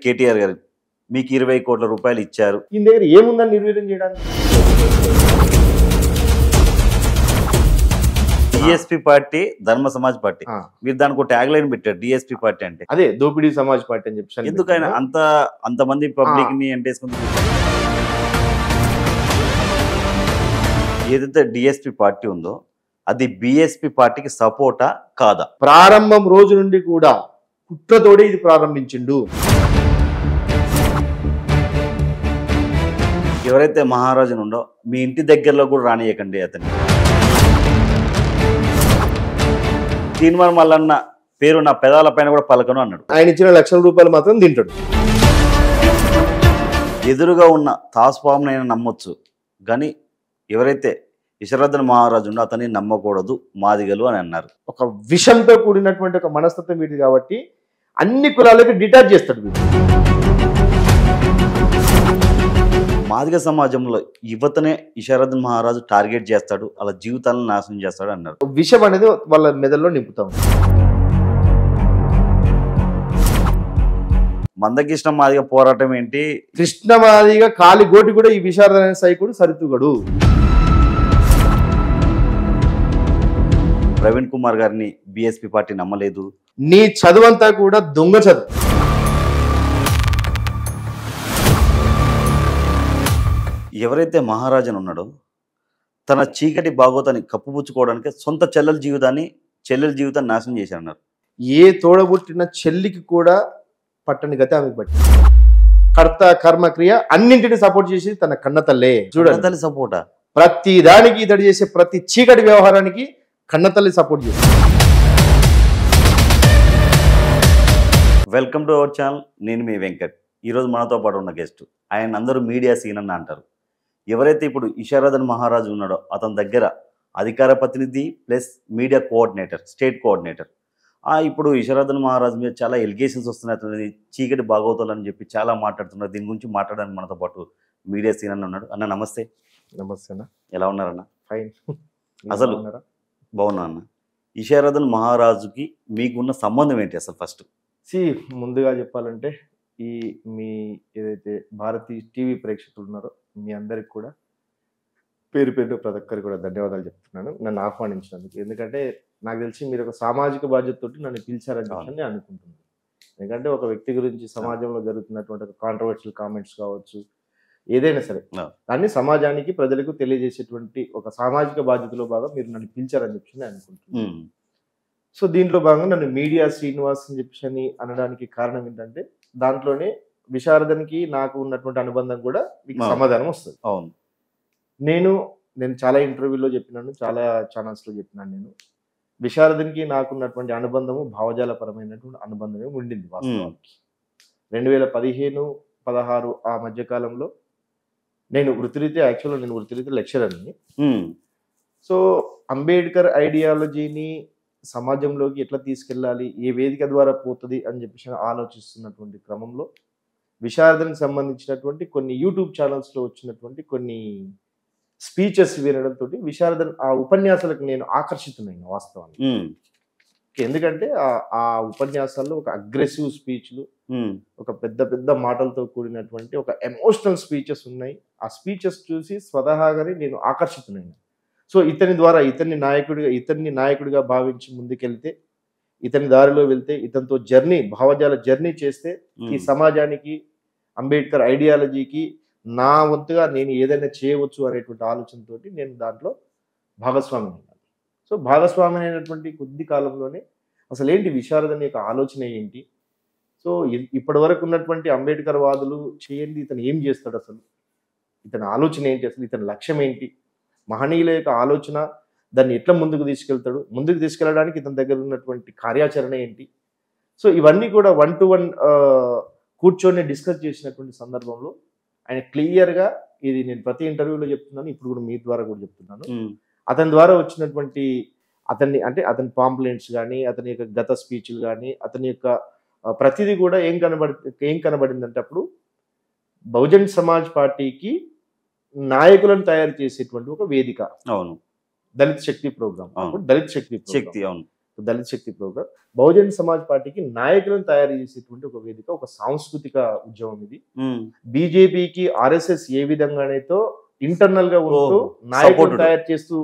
కేటీఆర్ గారు మీకు 20 కోట్ల రూపాయలు ఇచ్చారు. ఈయన దగ్గర ఏముందని నిర్వీర్యం చేయడానికి? డిఎస్పీ పార్టీ ధర్మ సమాజ్ పార్టీ, మీరు దానికి ఒక ట్యాగ్ లైన్ పెట్టారు డిఎస్పీ పార్టీ అంటే. అదే దోపిడీ సమాజ్ పార్టీ అని చెప్పి ఎందుకైనా అంతమంది పబ్లిక్ ని అంటేసుకుంది. ఏదైతే డిఎస్పీ పార్టీ ఉందో అది బిఎస్పీ పార్టీకి సపోర్టా కాదా? ప్రారంభం రోజు నుండి కూడా కుట్రతోడే ఇది ప్రారంభించిండు. ఎవరైతే మహారాజును ఉండో మీ ఇంటి దగ్గరలో కూడా రానియకండి అతన్ని. తీన్మార్ మల్లన్న పేరు నా పెదాల పైన కూడా పలకను అన్నాడు. ఆయన ఇచ్చిన ₹1,00,000 మాత్రం తింటాడు. ఎదురుగా ఉన్న తాస్వామినైనా నమ్మొచ్చు, కానీ ఎవరైతే విశ్వరథన్ మహారాజు ఉండో అతన్ని నమ్మకూడదు మాదిగలు అని అన్నారు. ఒక విషంతో కూడినటువంటి ఒక మనస్తత్వం వీటిది కాబట్టి అన్ని కులాలకి డిటాచ్ చేస్తాడు వీడు. మాదిగ సమాజంలో యువతనే విశ్వరథన్ మహారాజు టార్గెట్ చేస్తాడు, అలా జీవితాలను నాశనం చేస్తాడు అన్నారు. విషం అనేది వాళ్ళ మెదడులో నింపుతాం. మందకృష్ణ మాదిగ పోరాటం ఏంటి? కృష్ణ మాదిగ కాలి గోటి కూడా ఈ విశారద అనే సైకుడు సరితూగడు. ప్రవీణ్ కుమార్ గారిని బిఎస్పీ పార్టీ నమ్మలేదు. నీ చదువంతా కూడా దొంగ చదువు. ఎవరైతే మహారాజన్ ఉన్నాడో తన చీకటి భాగోతాన్ని కప్పుపుచ్చుకోవడానికి సొంత చెల్లెల జీవితాన్ని నాశనం చేశారన్నారు. ఏ తోడబుట్టిన చెల్లికి కూడా పట్టని గతి ఆమెకు బట్టి కర్త కర్మ క్రియ అన్నింటినీ సపోర్ట్ చేసి తన కన్న తల్లే. చూడండి సపోర్టా ప్రతి దానికి ఇతడు చేసే ప్రతి చీకటి వ్యవహారానికి కన్నతల్లి సపోర్ట్ చేస్తుంది. Welcome to our channel. నేను మీ వెంకట్. ఈరోజు మనతో పాటు ఉన్న గెస్ట్, ఆయన అందరూ మీడియా సీన్ అని అంటారు. ఎవరైతే ఇప్పుడు విశ్వరథన్ మహారాజు ఉన్నాడో అతని దగ్గర అధికార ప్రతినిధి plus media coordinator, state coordinator. ఇప్పుడు విశ్వరథన్ మహారాజు మీద చాలా ఎలిగేషన్స్ వస్తున్నాయి, చీకటి బాగోతాలని చెప్పి చాలా మాట్లాడుతున్నారు. దీని గురించి మాట్లాడడానికి మనతో పాటు మీడియా సీన్ అని ఉన్నాడు. అన్న నమస్తే. నమస్తే అన్న. ఎలా ఉన్నారన్న? ఫైన్. అసలు బాగున్నా అన్న. విశ్వరథన్ మహారాజుకి మీకున్న సంబంధం ఏంటి అసలు? ఫస్ట్ ముందుగా చెప్పాలంటే మీ ఏదైతే భారతీయ టీవీ ప్రేక్షకులు ఉన్నారో మీ అందరికి కూడా పేరు ప్రతి ఒక్కరికి కూడా ధన్యవాదాలు చెప్తున్నాను నన్ను ఆహ్వానించినందుకు. ఎందుకంటే నాకు తెలిసి మీరు ఒక సామాజిక బాధ్యతతోటి నన్ను పిలిచారని చెప్పి నేను అనుకుంటున్నాను. ఎందుకంటే ఒక వ్యక్తి గురించి సమాజంలో జరుగుతున్నటువంటి ఒక కాంట్రవర్షియల్ కామెంట్స్ కావచ్చు, ఏదైనా సరే దాన్ని సమాజానికి ప్రజలకు తెలియజేసేటువంటి ఒక సామాజిక బాధ్యతలో భాగం మీరు నన్ను పిలిచారని చెప్పి నేను అనుకుంటున్నాను. సో దీంట్లో భాగంగా నన్ను మీడియా శ్రీనివాస్ అని చెప్పి అనడానికి కారణం ఏంటంటే దాంట్లోనే విశారదన్కి నాకు ఉన్నటువంటి అనుబంధం కూడా మీకు సమాధానం వస్తుంది. అవును. నేను చాలా ఇంటర్వ్యూలో చెప్పినాను, చాలా ఛానల్స్లో చెప్పినాను. నేను విశారదన్కి నాకున్నటువంటి అనుబంధము భావజాలపరమైనటువంటి అనుబంధమే ఉండింది వాస్తవానికి. 2015-16 ఆ మధ్యకాలంలో నేను వృత్తిరీత్యా లెక్చరర్ని. సో అంబేద్కర్ ఐడియాలజీని సమాజంలోకి ఎట్లా తీసుకెళ్ళాలి, ఏ వేదిక ద్వారా పోతుంది అని చెప్పి ఆలోచిస్తున్నటువంటి క్రమంలో విశారదన్కి సంబంధించినటువంటి కొన్ని యూట్యూబ్ ఛానల్స్లో వచ్చినటువంటి కొన్ని స్పీచెస్ వినడంతో విశారదన్ ఆ ఉపన్యాసాలకు నేను ఆకర్షితున్నైన వాస్తవానికి. ఎందుకంటే ఆ ఉపన్యాసాల్లో ఒక అగ్రెసివ్ స్పీచ్లు, ఒక పెద్ద పెద్ద మాటలతో కూడినటువంటి ఒక ఎమోషనల్ స్పీచెస్ ఉన్నాయి. ఆ స్పీచెస్ చూసి స్వతహాగానే నేను ఆకర్షితున్నైనా. సో ఇతన్ని నాయకుడిగా భావించి ముందుకెళ్తే, ఇతని దారిలో వెళ్తే, ఇతనితో భావజాల జర్నీ చేస్తే ఈ సమాజానికి అంబేద్కర్ ఐడియాలజీకి నా వంతుగా నేను ఏదైనా చేయవచ్చు అనేటువంటి ఆలోచనతో నేను దాంట్లో భాగస్వామి అయ్యాను. సో భాగస్వామి అయినటువంటి కొద్ది కాలంలోనే అసలు ఏంటి విశారదన్ యొక్క ఆలోచన ఏంటి, సో ఇప్పటి వరకు ఉన్నటువంటి అంబేద్కర్ వాదులు చేయండి, ఇతను ఏం చేస్తాడు, అసలు ఇతని ఆలోచన ఏంటి, అసలు ఇతని లక్ష్యం ఏంటి, మహనీయుల యొక్క ఆలోచన దాన్ని ఎట్లా ముందుకు తీసుకెళ్ళడానికి ఇతని దగ్గర ఉన్నటువంటి కార్యాచరణ ఏంటి. సో ఇవన్నీ కూడా 1-to-1 కూర్చొని డిస్కస్ చేసినటువంటి సందర్భంలో ఆయన క్లియర్గా, ఇది నేను ప్రతి ఇంటర్వ్యూలో చెప్తున్నాను, ఇప్పుడు కూడా మీ ద్వారా కూడా చెప్తున్నాను, అతని ద్వారా వచ్చినటువంటి అతని పాంప్లెంట్స్ కానీ, అతని యొక్క గత స్పీచ్లు కానీ, అతని యొక్క ప్రతిదీ కూడా ఏం కనబడిందంటే అప్పుడు బహుజన్ సమాజ్ పార్టీకి నాయకులను తయారు చేసేటువంటి ఒక వేదిక. అవును. దళిత శక్తి ప్రోగ్రామ్. దళిత శక్తి. అవును. దళిత శక్తి ప్రోగ్రామ్ బహుజన్ సమాజ్ పార్టీకి నాయకులను తయారు చేసేటువంటి ఒక వేదిక, ఒక సాంస్కృతిక ఉద్యమం ఇది. బీజేపీకి ఆర్ఎస్ఎస్ ఏ విధంగానైతే ఇంటర్నల్ గా ఉంటూ నాయకులు తయారు చేస్తూ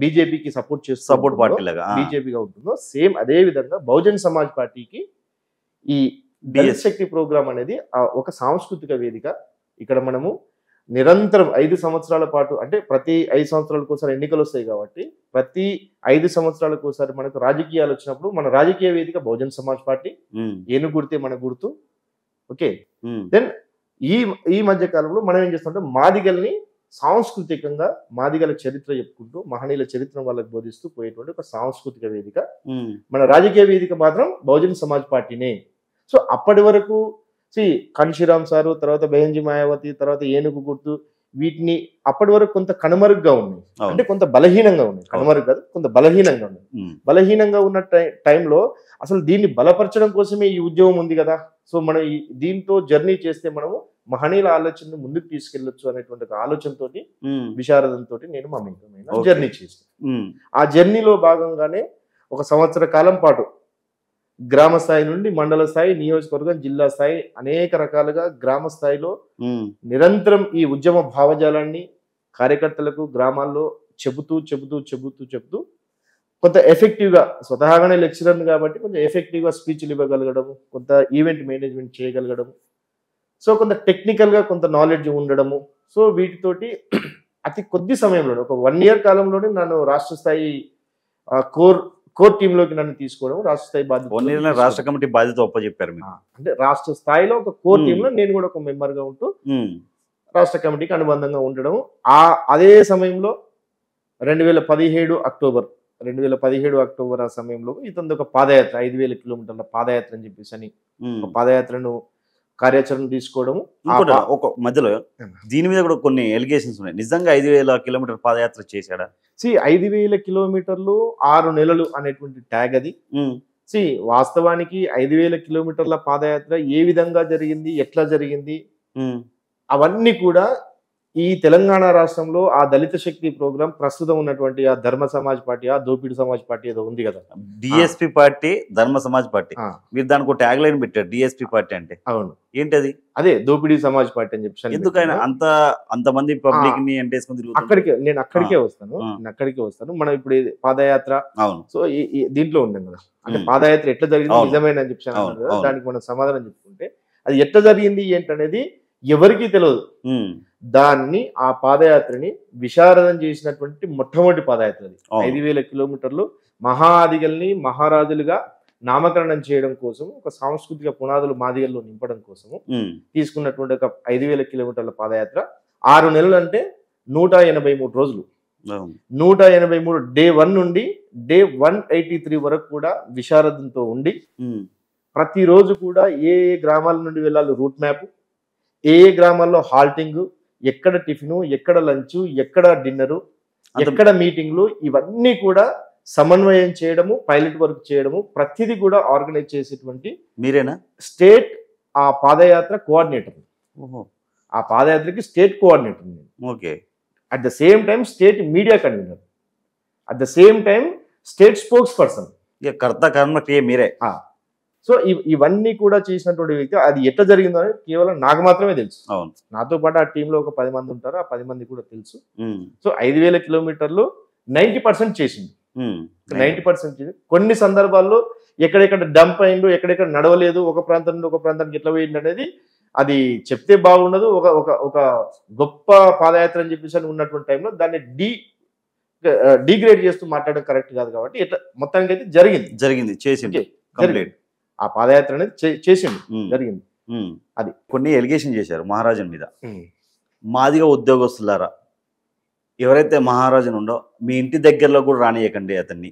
బీజేపీకి సపోర్ట్ పార్టీ లాగా బీజేపీగా ఉంటుందో సేమ్ అదే విధంగా బహుజన్ సమాజ్ పార్టీకి ఈ దళిత శక్తి ప్రోగ్రామ్ అనేది ఒక సాంస్కృతిక వేదిక. ఇక్కడ మనము నిరంతరం 5 సంవత్సరాల పాటు, అంటే ప్రతి 5 సంవత్సరాలకు ఒకసారి ఎన్నికలు వస్తాయి కాబట్టి ప్రతి 5 సంవత్సరాలకు ఒకసారి మనకు రాజకీయాలు వచ్చినప్పుడు మన రాజకీయ వేదిక బహుజన్ సమాజ్ పార్టీ, ఏనుగు గుర్తే మన గుర్తు. ఓకే, దెన్ ఈ మధ్య కాలంలో మనం ఏం చేస్తామంటే మాదిగల్ని సాంస్కృతికంగా మాదిగల చరిత్ర చెప్పుకుంటూ మహనీయుల చరిత్ర వాళ్ళకి బోధిస్తూ పోయేటువంటి ఒక సాంస్కృతిక వేదిక. మన రాజకీయ వేదిక మాత్రం బహుజన్ సమాజ్ పార్టీనే. సో అప్పటి వరకు కాన్షీరామ్ సారు, తర్వాత బెహెన్జీ మాయావతి, తర్వాత ఏనుగు గుర్తు, వీటిని అప్పటి వరకు కొంత కనుమరుగ్గా ఉన్నాయి, అంటే కొంత బలహీనంగా ఉన్నాయి. కనుమరుగు కాదు, కొంత బలహీనంగా ఉన్నాయి. బలహీనంగా ఉన్న టైంలో అసలు దీన్ని బలపరచడం కోసమే ఈ ఉద్యమం ఉంది కదా. సో మనం దీంతో జర్నీ చేస్తే మనము మహనీయుల ఆలోచనను ముందుకు తీసుకెళ్లొచ్చు అనేటువంటి ఒక ఆలోచనతో విశారదంతో నేను మా మిత్రమైన జర్నీ చేశాను. ఆ జర్నీలో భాగంగానే ఒక సంవత్సర కాలం పాటు గ్రామ స్థాయి నుండి మండల స్థాయి, నియోజకవర్గం, జిల్లా స్థాయి అనేక రకాలుగా గ్రామ స్థాయిలో నిరంతరం ఈ ఉద్యమ భావజాలాన్ని కార్యకర్తలకు గ్రామాల్లో చెబుతూ కొంత ఎఫెక్టివ్గా, స్వతహాగానే లెక్చరర్ కాబట్టి కొంచెం ఎఫెక్టివ్గా స్పీచ్లు ఇవ్వగలగడం, కొంత ఈవెంట్ మేనేజ్మెంట్ చేయగలగడం, సో కొంత టెక్నికల్గా కొంత నాలెడ్జ్ ఉండడము. సో వీటితోటి అతి కొద్ది సమయంలో ఒక 1 year కాలంలోనే నన్ను రాష్ట్ర స్థాయి కోర్ టీంలోకి నన్ను తీసుకోవడం, రాష్ట్ర స్థాయి బాధ్యత, రాష్ట్ర కమిటీ బాధ్యత ఒప్పచెప్పారు. అంటే రాష్ట్ర స్థాయిలో ఒక కోర్ టీంలో నేను కూడా ఒక మెంబర్గా ఉంటూ రాష్ట్ర కమిటీకి అనుబంధంగా ఉండడం. అదే సమయంలో 2017 అక్టోబర్ ఆ సమయంలో ఇతను ఒక పాదయాత్ర, 5,000 కిలోమీటర్ల పాదయాత్ర అని చెప్పేసి అని పాదయాత్రను కార్యాచరణ తీసుకోవడము. ఒక మధ్యలో దీని మీద కూడా కొన్ని ఎలిగేషన్స్ ఉన్నాయి. నిజంగా 5,000 కిలోమీటర్ పాదయాత్ర చేశాడా? 5,000 కిలోమీటర్లు 6 నెలలు అనేటువంటి ట్యాగ్ అది. వాస్తవానికి 5,000 కిలోమీటర్ల పాదయాత్ర ఏ విధంగా జరిగింది, ఎట్లా జరిగింది, అవన్నీ కూడా ఈ తెలంగాణ రాష్ట్రంలో ఆ దళిత శక్తి ప్రోగ్రాం ప్రస్తుతం ఉన్నటువంటి ఆ ధర్మ సమాజ్ పార్టీ, ఆ దోపిడి సమాజ్ పార్టీ ఏదో ఉంది కదా, డిఎస్పీ పార్టీ, ధర్మ సమాజ్ పార్టీ, మీరు దానికి ట్యాగ్ లైన్ పెట్టారు డిఎస్పీ పార్టీ అంటే. అవును, ఏంటది? అదే దోపిడి సమాజ్ పార్టీ అని చెప్పి. ఎందుకైనా అంతమంది పబ్లిక్ ని ఎంటేసుకుని నేను అక్కడికే వస్తాను. మనం ఇప్పుడు పాదయాత్ర, అవును, సో దీంట్లో ఉన్నాం కదా, అంటే పాదయాత్ర ఎట్లా జరిగింది నిజమైన అని చెప్పి దానికి మనం సమాధానం చెప్పుకుంటే అది ఎట్లా జరిగింది ఏంటనేది ఎవరికీ తెలియదు. దాన్ని ఆ పాదయాత్రని విశారదం చేసినటువంటి మొట్టమొదటి పాదయాత్ర అది. 5,000 కిలోమీటర్లు మహాదిగల్ని మహారాజులుగా నామకరణం చేయడం కోసం, ఒక సాంస్కృతిక పునాదులు మాదిగల్లో నింపడం కోసము తీసుకున్నటువంటి ఒక 5,000 కిలోమీటర్ల పాదయాత్ర. 6 నెలలు అంటే 183 రోజులు. 183 డే 1 నుండి డే 183 వరకు కూడా విశారదంతో ఉండి ప్రతిరోజు కూడా ఏ గ్రామాల నుండి వెళ్ళాలి రూట్ మ్యాప్, ఏ గ్రామాల్లో హాల్టింగ్, ఎక్కడ టిఫిను, ఎక్కడ లంచ్, ఎక్కడ డిన్నరు, ఎక్కడ మీటింగ్లు, ఇవన్నీ కూడా సమన్వయం చేయడము, పైలట్ వర్క్ చేయడము, ప్రతిదీ కూడా ఆర్గనైజ్ చేసేటువంటి మీరేనా స్టేట్ ఆ పాదయాత్ర కోఆర్డినేటర్. ఆ పాదయాత్రకి స్టేట్ కోఆర్డినేటర్ నేను. Okay. At the same time state media convener, at the same time state spokes person. కర్త కర్మ క్రియ మీరే. సో ఇవన్నీ కూడా చేసినటువంటి వ్యక్తి. అది ఎట్లా జరిగిందో అనేది కేవలం నాకు మాత్రమే తెలుసు. నాతో పాటు ఆ టీంలో ఒక 10 మంది ఉంటారు, ఆ 10 మంది కూడా తెలుసు. సో 5,000 కిలోమీటర్లు 90% చేసింది. 90% చేసింది. కొన్ని సందర్భాల్లో ఎక్కడెక్కడ డంప్ అయిందో, ఎక్కడెక్కడ నడవలేదు, ఒక ప్రాంతం నుండి ఒక ప్రాంతానికి ఎట్లా పోయింది అనేది అది చెప్తే బాగుండదు. ఒక గొప్ప పాదయాత్ర అని చెప్పేసి ఉన్నటువంటి టైంలో దాన్ని డిగ్రేడ్ చేస్తూ మాట్లాడడం కరెక్ట్ కాదు. కాబట్టి ఎట్లా మొత్తానికి అయితే జరిగింది చేసింది. ఆ పాదయాత్ర అనేది చేసింది, జరిగింది. అది కొన్ని ఎలిగేషన్ చేశారు మహారాజన్ మీద. మాదిగా ఉద్యోగస్తులారా, ఎవరైతే మహారాజన్ ఉండో మీ ఇంటి దగ్గరలో కూడా రానియకండి అతన్ని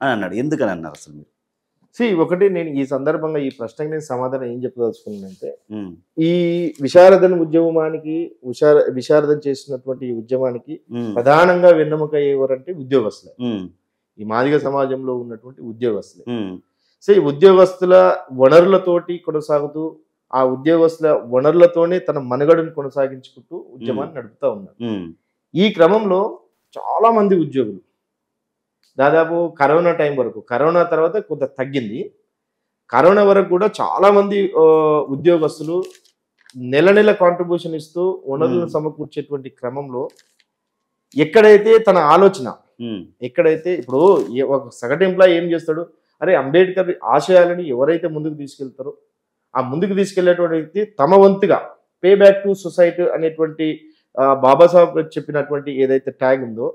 అని అన్నాడు. ఎందుకని అన్నారు అసలు మీరు? ఒకటి, నేను ఈ సందర్భంగా ఈ ప్రశ్నకి నేను సమాధానం ఏం చెప్పదలుచుకున్నానంటే, ఈ విశారదన ఉద్యమానికి విశారదం చేసినటువంటి ఈ ఉద్యమానికి ప్రధానంగా వెన్నెముక ఎవరంటే ఉద్యోగస్తులే. ఈ మాదిగ సమాజంలో ఉన్నటువంటి ఉద్యోగస్తులే. ఈ ఉద్యోగస్తుల వనరులతోటి కొనసాగుతూ, ఆ ఉద్యోగస్తుల వనరులతోనే తన మనుగడను కొనసాగించుకుంటూ ఉద్యమాన్ని నడుపుతా ఉన్నారు. ఈ క్రమంలో చాలా మంది ఉద్యోగులు దాదాపు కరోనా టైం వరకు, కరోనా తర్వాత కొంత తగ్గింది. కరోనా వరకు కూడా చాలా మంది ఉద్యోగస్తులు నెల నెల కాంట్రిబ్యూషన్ ఇస్తూ వనరులను సమకూర్చేటువంటి క్రమంలో ఎక్కడైతే తన ఆలోచన, ఎక్కడైతే ఇప్పుడు ఒక సగటు ఎంప్లాయీ ఏం చేస్తాడు, అరే అంబేద్కర్ ఆశయాలని ఎవరైతే ముందుకు తీసుకెళ్తారో ఆ ముందుకు తీసుకెళ్లేటువంటి వ్యక్తి తమ వంతుగా పే బ్యాక్ టు సొసైటీ అనేటువంటి బాబాసాహెబ్ చెప్పినటువంటి ఏదైతే ట్యాగ్ ఉందో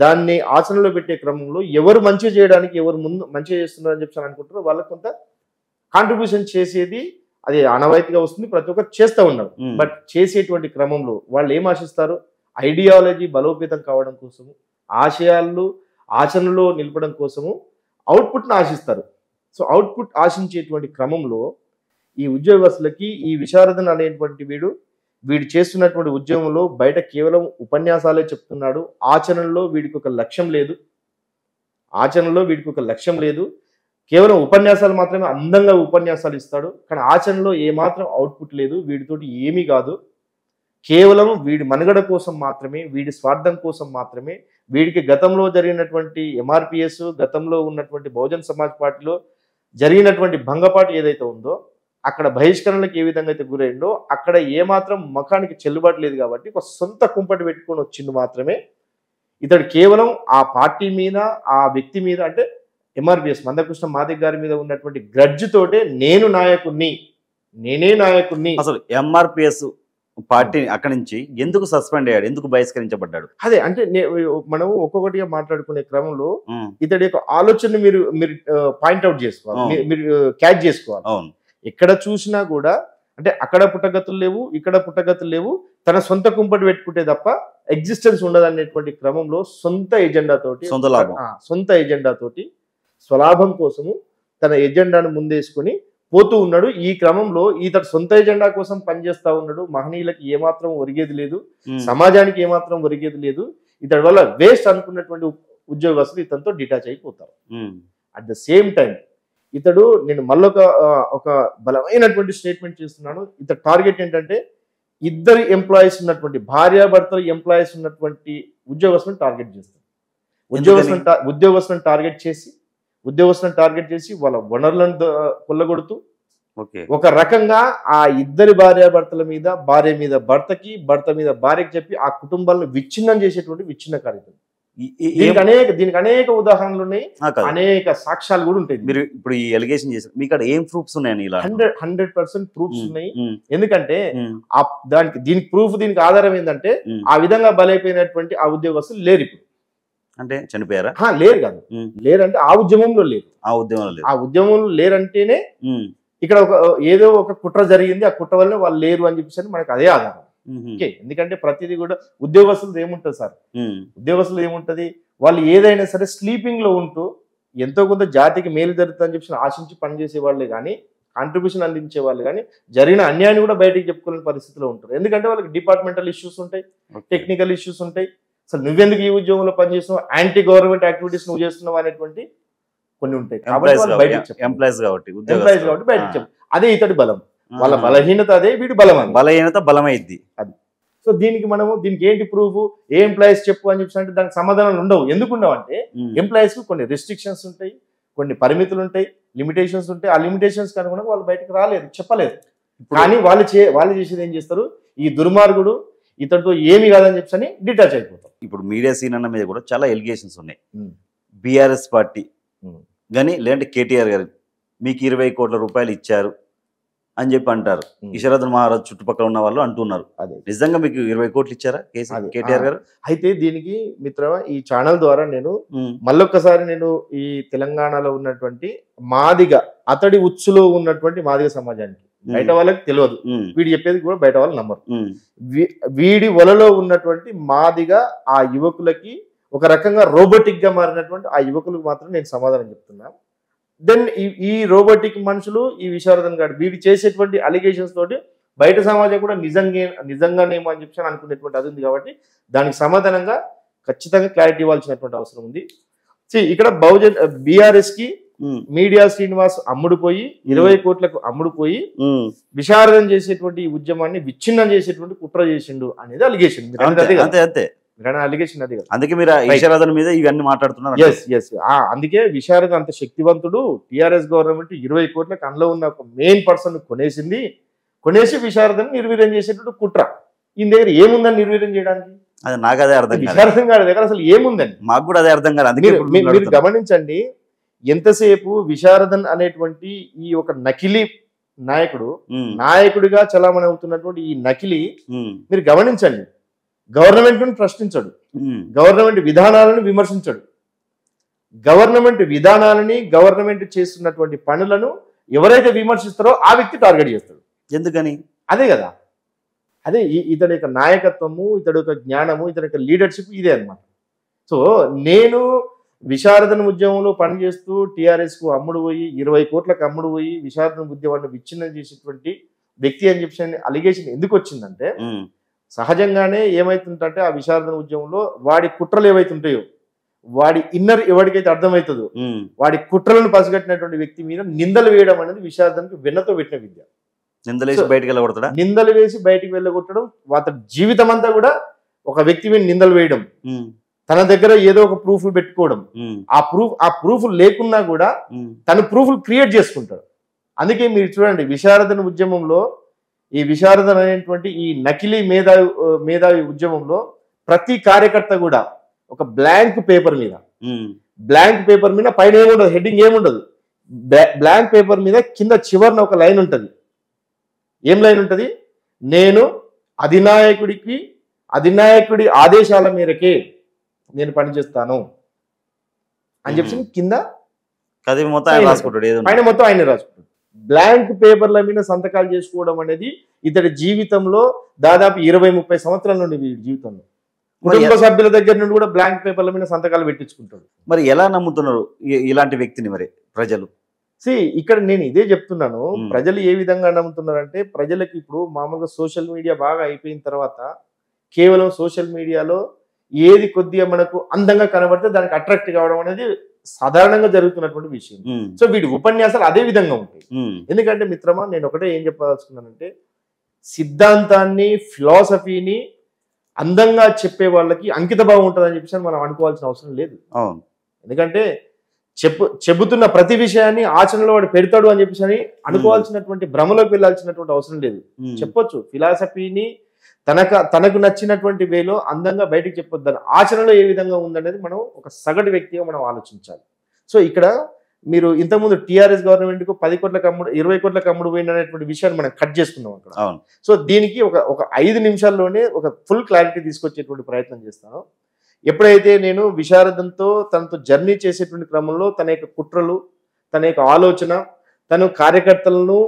దాన్ని ఆచరణలో పెట్టే క్రమంలో ఎవరు మంచి చేయడానికి, ఎవరు ముందు మంచి చేస్తున్నారని చెప్పి అనుకుంటారో వాళ్ళకి కొంత కాంట్రిబ్యూషన్ చేసేది అది ఆనవాయితీగా వస్తుంది, ప్రతి ఒక్కరు చేస్తూ ఉన్నారు. బట్ చేసేటువంటి క్రమంలో వాళ్ళు ఏం ఆశిస్తారు, ఐడియాలజీ బలోపేతం కావడం కోసము, ఆశయాలు ఆచరణలో నిలపడం కోసము అవుట్పుట్ను ఆశిస్తారు. సో అవుట్పుట్ ఆశించేటువంటి క్రమంలో ఈ ఉద్యోగస్తులకి ఈ విశారదన్ అనేటువంటి వీడు చేస్తున్నటువంటి ఉద్యమంలో బయట కేవలం ఉపన్యాసాలే చెప్తున్నాడు, ఆచరణలో వీడికి ఒక లక్ష్యం లేదు, కేవలం ఉపన్యాసాలు మాత్రమే అందంగా ఉపన్యాసాలు ఇస్తాడు, కానీ ఆచరణలో ఏమాత్రం అవుట్పుట్ లేదు, వీడితోటి ఏమీ కాదు, కేవలం వీడి మనుగడ కోసం మాత్రమే, వీడి స్వార్థం కోసం మాత్రమే, వీడికి గతంలో జరిగినటువంటి ఎంఆర్పిఎస్, గతంలో ఉన్నటువంటి బహుజన్ సమాజ్ పార్టీలో జరిగినటువంటి భంగపాటు ఏదైతే ఉందో అక్కడ బహిష్కరణలకు ఏ విధంగా అయితే గురైందో అక్కడ ఏమాత్రం ముఖానికి చెల్లుబాటు లేదు కాబట్టి ఒక సొంత కుంపటి పెట్టుకొని వచ్చింది మాత్రమే ఇతడు కేవలం ఆ పార్టీ మీద, ఆ వ్యక్తి మీద, అంటే ఎంఆర్పిఎస్ మందకృష్ణ మాదిగ గారి మీద ఉన్నటువంటి గ్రడ్జ్ తోటే నేనే నాయకుడిని. అసలు ఎంఆర్పిఎస్ పార్టీ అక్కడి నుంచి ఎందుకు సస్పెండ్ అయ్యాడు, ఎందుకు బహిష్కరించబడ్డాడు? అదే అంటే మనం ఒక్కొక్కటిగా మాట్లాడుకునే క్రమంలో ఇతడి యొక్క ఆలోచన మీరు పాయింట్అవుట్ చేసుకోవాలి, మీరు క్యాచ్ చేసుకోవాలి. అవును, ఎక్కడ చూసినా కూడా అంటే అక్కడ పుట్టగతులు లేవు, ఇక్కడ పుట్టగతులు లేవు, తన సొంత కుంపటి పెట్టుకుంటే తప్ప ఎగ్జిస్టెన్స్ ఉండదు అనేటువంటి క్రమంలో సొంత ఎజెండాతోటి స్వలాభం కోసము తన ఎజెండాను ముందేసుకొని పోతూ ఉన్నాడు. ఈ క్రమంలో ఇతడు సొంత ఎజెండా కోసం పనిచేస్తా ఉన్నాడు. మహనీయులకు ఏమాత్రం ఒరిగేది లేదు, సమాజానికి ఏమాత్రం ఒరిగేది లేదు. ఇతడి వల్ల వేస్ట్ అనుకున్నటువంటి ఉద్యోగస్తులు ఇతనితో డిటాచ్ అయిపోతారు. అట్ ద సేమ్ టైం ఇతడు, నేను మళ్ళొక ఒక బలమైనటువంటి స్టేట్మెంట్ చేస్తున్నాను, ఇతడు టార్గెట్ ఏంటంటే ఇద్దరు ఎంప్లాయీస్ ఉన్నటువంటి భార్యాభర్తలు ఎంప్లాయీస్ ఉన్నటువంటి ఉద్యోగస్తులను టార్గెట్ చేస్తారు. ఉద్యోగస్తులను టార్గెట్ చేసి వాళ్ళ వనరులను కొల్లగొడుతూ ఒక రకంగా ఆ ఇద్దరి భార్యాభర్తల మీద, భార్య మీద భర్తకి, భర్త మీద భార్యకి చెప్పి ఆ కుటుంబాలను విచ్ఛిన్నం చేసేటువంటి విచ్ఛిన్నకారితం. దీనికి అనేక ఉదాహరణలు ఉన్నాయి, అనేక సాక్ష్యాలు కూడా ఉంటాయి. మీరు ఇప్పుడు ఈ ఎలిగేషన్ చేశారు, మీకు ఏం ప్రూఫ్స్ ఉన్నాయి? 100% ప్రూఫ్స్ ఉన్నాయి. ఎందుకంటే దీనికి ప్రూఫ్, దీనికి ఆధారం ఏంటంటే ఆ విధంగా బలైపోయినటువంటి ఆ ఉద్యోగస్తులు లేరు ఇప్పుడు. అంటే చనిపోయారా? లేరు కాదు, లేరంటే ఆ ఉద్యమంలో లేరు. ఆ ఉద్యమంలో లేరంటేనే ఇక్కడ ఏదో ఒక కుట్ర జరిగింది, ఆ కుట్ర వల్ల వాళ్ళు లేరు అని చెప్పేసి మనకు అదే ఆధారం. ఓకే, ఎందుకంటే ప్రతిదీ కూడా ఉద్యోగస్తులు ఏముంటుంది సార్, ఉద్యోగస్తులు ఏముంటది, వాళ్ళు ఏదైనా సరే స్లీపింగ్ లో ఉంటూ ఎంతో కొంత జాతికి మేలు జరుగుతుందని చెప్పి ఆశించి పనిచేసే వాళ్ళే కానీ, కాంట్రిబ్యూషన్ అందించే వాళ్ళు కానీ జరిగిన అన్యాయాన్ని కూడా బయటికి చెప్పుకునే పరిస్థితిలో ఉంటారు. ఎందుకంటే వాళ్ళకి డిపార్ట్మెంటల్ ఇష్యూస్ ఉంటాయి, టెక్నికల్ ఇష్యూస్ ఉంటాయి. అసలు నువ్వెందుకు ఈ ఉద్యోగంలో పనిచేస్తున్నావు, యాంటీ గవర్నమెంట్ యాక్టివిటీస్ నువ్వు చేస్తున్నావు అనేటువంటి కొన్ని ఉంటాయి. ఎంప్లాయీస్ కాబట్టి బయటకు చెప్పు. అదే ఇతడి బలం, వాళ్ళ బలహీనత అదే, వీడి బలహీనత బలమైద్ది. అది సో దీనికి ఏంటి ప్రూఫ్, ఏ ఎంప్లాయీస్ చెప్పు అని చెప్పి అంటే దానికి సమాధానాలు ఉండవు. ఎందుకు ఉండవు అంటే ఎంప్లాయీస్ కు కొన్ని రెస్ట్రిక్షన్స్ ఉంటాయి, కొన్ని పరిమితులు ఉంటాయి, లిమిటేషన్స్ ఉంటాయి. ఆ లిమిటేషన్స్ అనుగుణంగా వాళ్ళు బయటకు రాలేదు, చెప్పలేదు. కానీ వాళ్ళు చేసేది ఏం చేస్తారు, ఈ దుర్మార్గుడు ఇతడితో ఏమి కాదని చెప్పని డిటాచ్ అయిపోతారు. ఇప్పుడు మీడియా సీన్ అన్న మీద కూడా చాలా ఎలిగేషన్స్ ఉన్నాయి. బీఆర్ఎస్ పార్టీ కానీ లేదంటే కేటీఆర్ గారు మీకు 20 కోట్ల రూపాయలు ఇచ్చారు అని చెప్పి అంటారు. విశారదన్ మహారాజ్ చుట్టుపక్కల ఉన్న వాళ్ళు అంటున్నారు. నిజంగా మీకు 20 కోట్లు ఇచ్చారా కేటీఆర్ గారు? అయితే దీనికి మిత్రమా ఈ ఛానల్ ద్వారా నేను మళ్ళొక్కసారి నేను ఈ తెలంగాణలో ఉన్నటువంటి మాదిగ అతడి ఉచ్చులో ఉన్నటువంటి మాదిగ సమాజానికి, బయట వాళ్ళకి తెలియదు, వీడు చెప్పేది కూడా బయట వాళ్ళు నమ్మరు, వీడి వలలో ఉన్నటువంటి మాదిగ ఆ యువకులకి ఒక రకంగా రోబోటిక్ గా మారినటువంటి ఆ యువకులకు మాత్రం నేను సమాధానం చెప్తున్నా. దెన్ ఈ రోబోటిక్ మనుషులు, ఈ విశారదన్ గారు వీడు చేసేటువంటి అలిగేషన్స్ తోటి బయట సమాజం కూడా నిజంగానేమో అని చెప్పి అనుకునేటువంటి అది ఉంది. కాబట్టి దానికి సమాధానంగా ఖచ్చితంగా క్లారిటీ ఇవ్వాల్సినటువంటి అవసరం ఉంది. ఇక్కడ బీఆర్ఎస్ కి మీడియా శ్రీనివాస్ అమ్ముడుపోయి 20 కోట్లకు అమ్ముడుపోయి విశారదన్ చేసేటువంటి ఈ ఉద్యమాన్ని విచ్ఛిన్నం చేసేటువంటి కుట్ర చేసిండు అనేది అలిగేషన్. అంతే అలిగేషన్ అది కదా. అందుకే మీరు ఈశ్వరధన్ మీద ఇవన్నీ మాట్లాడుతున్నారు. ఎస్ అందుకే విశారద అంత శక్తివంతుడు. టిఆర్ఎస్ గవర్నమెంట్ 20 కోట్ల కన్లో ఉన్న ఒక మెయిన్ పర్సన్ కొనేసి విశారదని నిర్వీర్యం చేసేటట్టు కుట్ర. ఈయన దగ్గర ఏముందని నిర్వీర్యం చేయడానికి? అది నాకు అదే అర్థం కాదు. విశారదం గారి దగ్గర అసలు ఏముందని మాకు కూడా అదే అర్థం కాదు. అందుకే మీరు గమనించండి, ఎంతసేపు విశారదన్ అనేటువంటి ఈ ఒక నకిలీ నాయకుడిగా చలామణి అవుతున్నటువంటి ఈ నకిలీ మీరు గమనించండి, గవర్నమెంట్ ను ప్రశ్నించడు, గవర్నమెంట్ విధానాలను విమర్శించడు, గవర్నమెంట్ చేస్తున్నటువంటి పనులను ఎవరైతే విమర్శిస్తారో ఆ వ్యక్తి టార్గెట్ చేస్తాడు. ఎందుకని? అదే కదా, అదే ఇతడి యొక్క నాయకత్వము, ఇతడి యొక్క జ్ఞానము, ఇతడి యొక్క లీడర్షిప్ ఇదే అన్నమాట. సో నేను విశారదన ఉద్యమంలో పనిచేస్తూ టీఆర్ఎస్ కు అమ్ముడు పోయి 20 కోట్లకు అమ్ముడు పోయి విశారదన ఉద్యమాన్ని విచ్ఛిన్నం చేసేటువంటి వ్యక్తి అని చెప్పి అలిగేషన్ ఎందుకు వచ్చిందంటే, సహజంగానే ఏమైతుందంటే ఆ విశారదన ఉద్యమంలో వాడి కుట్రలు ఏవైతుంటాయో, వాడి ఇన్నర్ ఎవరికైతే అర్థమవుతుందో వాడి కుట్రలను పసిగట్టినటువంటి వ్యక్తి మీద నిందలు వేయడం అనేది విశారదనకు వెన్నతో పెట్టిన విద్య. నిందలు వేసి బయటికి వెళ్ళగొట్టడం, అతని జీవితం అంతా కూడా ఒక వ్యక్తి మీద నిందలు వేయడం, తన దగ్గర ఏదో ఒక ప్రూఫ్ పెట్టుకోవడం, ఆ ప్రూఫ్ లేకున్నా కూడా తను ప్రూఫ్ క్రియేట్ చేసుకుంటాడు. అందుకే మీరు చూడండి, విశారదన ఉద్యమంలో ఈ విశారదన అనేటువంటి ఈ నకిలీ మేధావి ఉద్యమంలో ప్రతి కార్యకర్త కూడా ఒక బ్లాంక్ పేపర్ మీద పైన ఏముండదు, హెడ్డింగ్ ఏముండదు, బ్లాంక్ పేపర్ మీద కింద చివరిన ఒక లైన్ ఉంటుంది. ఏం లైన్ ఉంటుంది? నేను అధినాయకుడి ఆదేశాల మేరకే నేను పనిచేస్తాను అని చెప్పి కింద పైన మొత్తం ఆయన రాసుకుంటాడు. బ్లాంక్ పేపర్ల మీద సంతకాలు చేసుకోవడం అనేది ఇతడి జీవితంలో దాదాపు 20-30 సంవత్సరాల నుండి జీవితంలో కుటుంబ సభ్యుల దగ్గర నుండి కూడా బ్లాంక్ పేపర్ల మీద సంతకాలు పెట్టించుకుంటాడు. మరి ఎలా నమ్ముతున్నారు ఇలాంటి వ్యక్తిని మరి ప్రజలు? ఇక్కడ నేను ఇదే చెప్తున్నాను, ప్రజలు ఏ విధంగా నమ్ముతున్నారంటే, ప్రజలకు ఇప్పుడు మామూలుగా సోషల్ మీడియా బాగా అయిపోయిన తర్వాత కేవలం సోషల్ మీడియాలో ఏది కొద్దిగా మనకు అందంగా కనబడితే దానికి అట్రాక్ట్ కావడం అనేది సాధారణంగా జరుగుతున్నటువంటి విషయం. సో వీటి ఉపన్యాసాలు అదే విధంగా ఉంటాయి. ఎందుకంటే మిత్రమా, నేను ఒకటే ఏం చెప్పదలుచుకున్నానంటే, సిద్ధాంతాన్ని, ఫిలాసఫీని అందంగా చెప్పే వాళ్ళకి అంకిత భావం ఉంటుందని చెప్పేసి మనం అనుకోవాల్సిన అవసరం లేదు. ఎందుకంటే చెబుతున్న ప్రతి విషయాన్ని ఆచరణలో వాడు పెడతాడు అని చెప్పేసి అనుకోవాల్సినటువంటి భ్రమలోకి వెళ్ళాల్సినటువంటి అవసరం లేదు. చెప్పొచ్చు ఫిలాసఫీని తనకు నచ్చినటువంటి వేలో అందంగా బయటకు చెప్పొద్దని, ఆచరణలో ఏ విధంగా ఉందనేది మనం ఒక సగటు వ్యక్తిగా మనం ఆలోచించాలి. సో ఇక్కడ మీరు ఇంతకుముందు టీఆర్ఎస్ గవర్నమెంట్ కు 10 కోట్లకు అమ్ముడు 20 కోట్లకు అమ్ముడు పోయింది అనేటువంటి విషయాన్ని మనం కట్ చేసుకున్నాం అక్కడ. సో దీనికి ఒక 5 నిమిషాల్లోనే ఒక ఫుల్ క్లారిటీ తీసుకొచ్చేటువంటి ప్రయత్నం చేస్తాను. ఎప్పుడైతే నేను విశారదంతో తనతో జర్నీ చేసేటువంటి క్రమంలో తన యొక్క కుట్రలు, తన యొక్క ఆలోచన, తను కార్యకర్తలను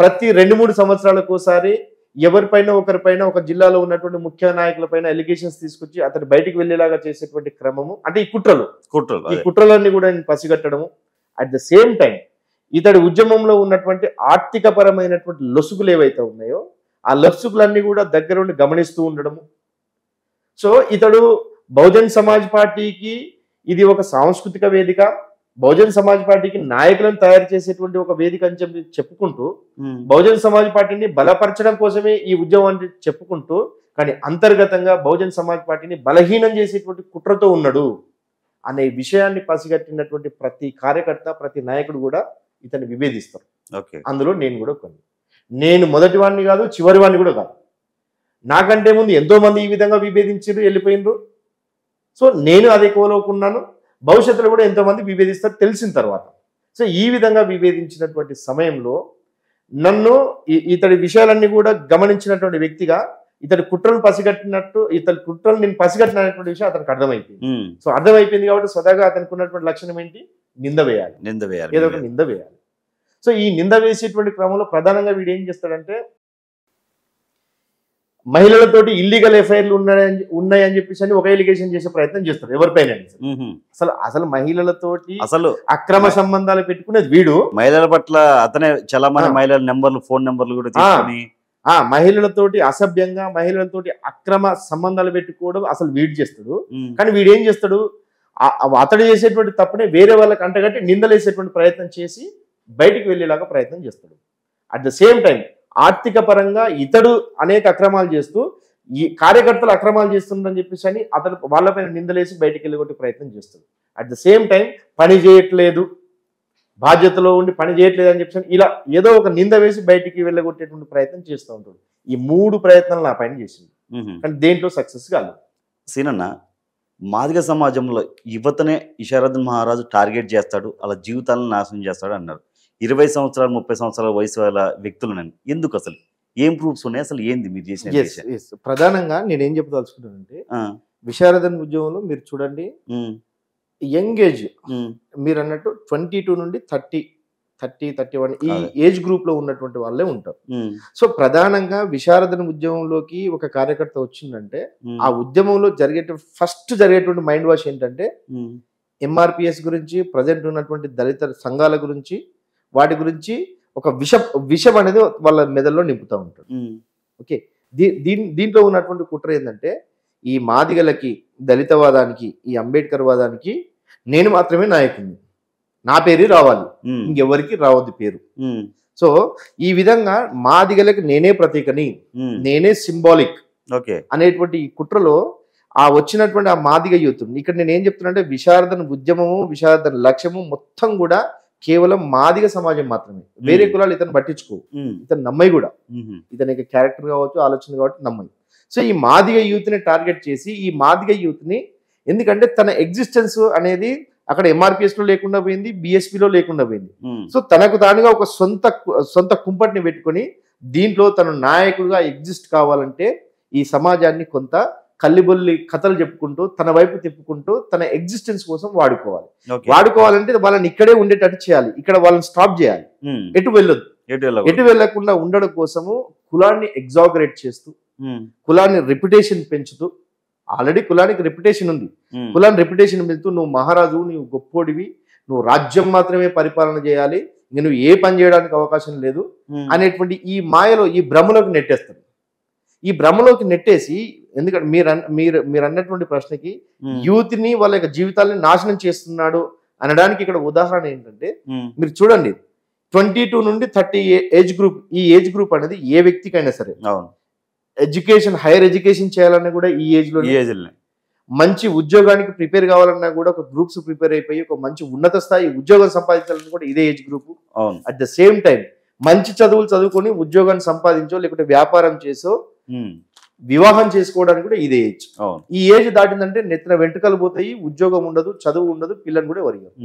ప్రతి 2-3 సంవత్సరాలకు ఒకసారి ఎవరిపైన ఒకరిపైన ఒక జిల్లాలో ఉన్నటువంటి ముఖ్య నాయకులపైన ఎలిగేషన్స్ తీసుకొచ్చి అతను బయటికి వెళ్ళేలాగా చేసేటువంటి క్రమము, అంటే ఈ కుట్రలన్నీ కూడా నేను పసిగట్టడము. అట్ ద సేమ్ టైం ఇతడి ఉద్యమంలో ఉన్నటువంటి ఆర్థిక పరమైనటువంటి లొసుగులు ఏవైతే ఉన్నాయో ఆ లొసుగులన్నీ కూడా దగ్గరుండి గమనిస్తూ ఉండడము. సో ఇతడు బహుజన్ సమాజ్ పార్టీకి ఇది ఒక సాంస్కృతిక వేదిక, బహుజన్ సమాజ్ పార్టీకి నాయకులను తయారు చేసేటువంటి ఒక వేదిక అని చెప్పి చెప్పుకుంటూ, బహుజన్ సమాజ్ పార్టీని బలపరచడం కోసమే ఈ ఉద్యమాన్ని చెప్పుకుంటూ, కానీ అంతర్గతంగా బహుజన్ సమాజ్ పార్టీని బలహీనం చేసేటువంటి కుట్రతో ఉన్నాడు అనే విషయాన్ని పసిగట్టినటువంటి ప్రతి కార్యకర్త, ప్రతి నాయకుడు కూడా ఇతన్ని విభేదిస్తారు. అందులో నేను కూడా నేను మొదటి వాడిని కాదు, చివరి వాడిని కూడా కాదు. నాకంటే ముందు ఎంతో మంది ఈ విధంగా విభేదించారు, వెళ్ళిపోయినరు. సో నేను అదే కోలుకున్నాను, భవిష్యత్తులో కూడా ఎంతో మంది విభేదిస్తారు తెలిసిన తర్వాత. సో ఈ విధంగా విభేదించినటువంటి సమయంలో నన్ను ఇతడి విషయాలన్నీ కూడా గమనించినటువంటి వ్యక్తిగా ఇతడి కుట్రను పసిగట్టినట్టు, ఇతడి కుట్రను నేను పసిగట్టినటువంటి విషయం అతనికి అర్థమైపోయింది. సో అర్థమైపోయింది కాబట్టి స్వతహాగా అతనికి ఉన్నటువంటి లక్షణం ఏంటి? నింద వేయాలి, ఏదో ఒక నింద వేయాలి. సో ఈ నింద వేసేటువంటి క్రమంలో ప్రధానంగా వీడు ఏం చేస్తాడంటే, మహిళలతోటి ఇల్లీగల్ ఎఫ్ఐఆర్లు ఉన్నాయని చెప్పేసి ఒక ఎలిగేషన్ చేసే ప్రయత్నం చేస్తాడు ఎవరిపైన. అసలు మహిళలతోటి అక్రమ సంబంధాలు పెట్టుకునేది వీడు. మహిళల పట్ల అతనే చాలా మంది మహిళల నెంబర్లు, ఫోన్ నెంబర్లు కూడా తీసుకొని మహిళలతోటి అసభ్యంగా, మహిళలతోటి అక్రమ సంబంధాలు పెట్టుకోవడం అసలు వీడు చేస్తాడు. కానీ వీడు ఏం చేస్తాడు? అతడు చేసేటువంటి తప్పునే వేరే వాళ్ళకి అంటగట్టి నిందలేసేటువంటి ప్రయత్నం చేసి బయటికి వెళ్ళేలాగా ప్రయత్నం చేస్తాడు. అట్ ద సేమ్ టైం ఆర్థిక పరంగా ఇతడు అనేక అక్రమాలు చేస్తూ ఈ కార్యకర్తలు అక్రమాలు చేస్తున్నారని చెప్పేసి అని అతను వాళ్ళపైన నిందలేసి బయటికి వెళ్ళగొట్టే ప్రయత్నం చేస్తారు. అట్ ద సేమ్ టైం పని చేయట్లేదు, బాధ్యతలో ఉండి పని చేయట్లేదు అని చెప్పేసి ఇలా ఏదో ఒక నింద వేసి బయటికి వెళ్ళగొట్టేటువంటి ప్రయత్నం చేస్తూ ఉంటాడు. ఈ 3 ప్రయత్నాలు నా పైన చేసింది, కానీ దేంట్లో సక్సెస్ కాలేదు. సీనన్న, మాదిగ సమాజంలో యువతనే ఇషారుద్దీన్ మహారాజు టార్గెట్ చేస్తాడు, అలా జీవితాలను నాశనం చేస్తాడు అన్నారు. 20 సంవత్సరాలు 30 సంవత్సరాల వయసు గల వ్యక్తులను ఎందుకు, అసలు ఏం ప్రూఫ్స్ ఉన్నాయి, అసలు ఏంది మీరు చేసిన? ప్రధానంగా నేనేం చెప్పదలుచుకుంటానంటే, విశారదన్ ఉద్యమంలో మీరు చూడండి, యంగ్ ఏజ్ మీరు అన్నట్టు 22 నుండి 30-31 ఈ ఏజ్ గ్రూప్ లో ఉన్నటువంటి వాళ్ళే ఉంటారు. సో ప్రధానంగా విశారదన్ ఉద్యమంలోకి ఒక కార్యకర్త వచ్చిందంటే ఆ ఉద్యమంలో ఫస్ట్ జరిగేటువంటి మైండ్ వాష్ ఏంటంటే ఎంఆర్పిఎస్ గురించి, ప్రజెంట్ ఉన్నటువంటి దళిత సంఘాల గురించి, వాటి గురించి ఒక విషం అనేది వాళ్ళ మెదడులో నింపుతూ ఉంటాడు. ఓకే, దీంట్లో ఉన్నటువంటి కుట్ర ఏంటంటే ఈ మాదిగలకి, దళితవాదానికి, ఈ అంబేద్కర్ వాదానికి నేను మాత్రమే నాయకుడిని, నా పేరు రావాలి, ఇంకెవరికి రావద్దు పేరు. సో ఈ విధంగా మాదిగలకి నేనే ప్రతీకని, నేనే సింబాలిక్ అనేటువంటి ఈ కుట్రలో ఆ వచ్చినటువంటి ఆ మాదిగ యూత్, ఇక్కడ నేను ఏం చెప్తున్నా, విశారదన్ ఉద్యమము, విశారదన్ లక్ష్యము మొత్తం కూడా కేవలం మాదిగ సమాజం మాత్రమే. వేరే కులాలు ఇతను పట్టించుకో, ఇతను నమ్మయి కూడా, ఇతనికి క్యారెక్టర్ కావచ్చు, ఆలోచన కాబట్టి నమ్మయి. సో ఈ మాదిగ యూత్ ని టార్గెట్ చేసి ఈ మాదిగ యూత్ ని, ఎందుకంటే తన ఎగ్జిస్టెన్స్ అనేది అక్కడ ఎంఆర్పిఎస్ లో లేకుండా పోయింది, బిఎస్పిలో లేకుండా పోయింది. సో తనకు తానుగా ఒక సొంత కుంపటిని పెట్టుకొని దీంట్లో తను నాయకుడుగా ఎగ్జిస్ట్ కావాలంటే ఈ సమాజాన్ని కొంత కల్లిబొల్లి కథలు చెప్పుకుంటూ తన వైపు తిప్పుకుంటూ తన ఎగ్జిస్టెన్స్ కోసం వాడుకోవాలి. వాడుకోవాలంటే వాళ్ళని ఇక్కడే ఉండేటట్టు చేయాలి, ఇక్కడ వాళ్ళని స్టాప్ చేయాలి, ఎటు వెళ్ళొద్దు. ఎటు వెళ్లకుండా ఉండడం కోసము కులాన్ని ఎగ్జాగరేట్ చేస్తూ, కులాన్ని రెప్యుటేషన్ పెంచుతూ, ఆల్రెడీ కులానికి రెప్యుటేషన్ ఉంది, కులాన్ని రెప్యుటేషన్ పెంచుతూ నువ్వు మహారాజు, నువ్వు గొప్పోడివి, నువ్వు రాజ్యం మాత్రమే పరిపాలన చేయాలి, ఇంక నువ్వు ఏ పని చేయడానికి అవకాశం లేదు అనేటువంటి ఈ మాయలో, ఈ భ్రమలోకి నెట్టేస్తాడు. ఈ భ్రమలోకి నెట్టేసి, ఎందుకంటే మీరు అన్నటువంటి ప్రశ్నకి యూత్ ని వాళ్ళ యొక్క జీవితాలని నాశనం చేస్తున్నాడు అనడానికి ఇక్కడ ఉదాహరణ ఏంటంటే, మీరు చూడండి 22 నుండి 30 ఏజ్ గ్రూప్, ఈ ఏజ్ గ్రూప్ అనేది ఏ వ్యక్తికైనా సరే ఎడ్యుకేషన్, హైయర్ ఎడ్యుకేషన్ చేయాలన్నా కూడా ఈ ఏజ్ లో, మంచి ఉద్యోగానికి ప్రిపేర్ కావాలన్నా కూడా ఒక గ్రూప్స్ ప్రిపేర్ అయిపోయి ఒక మంచి ఉన్నత స్థాయి ఉద్యోగం సంపాదించాలన్నా కూడా ఇదే age group. At the same time మంచి చదువులు చదువుకొని ఉద్యోగాన్ని సంపాదించో లేకుంటే వ్యాపారం చేసో వివాహం చేసుకోవడానికి కూడా ఇదే ఏజ్. ఈ ఏజ్ దాటిందంటే నెత్తిన వెంట్రుకలు పోతాయి, ఉద్యోగం ఉండదు, చదువు ఉండదు, పిల్లలు కూడా వరిగారు.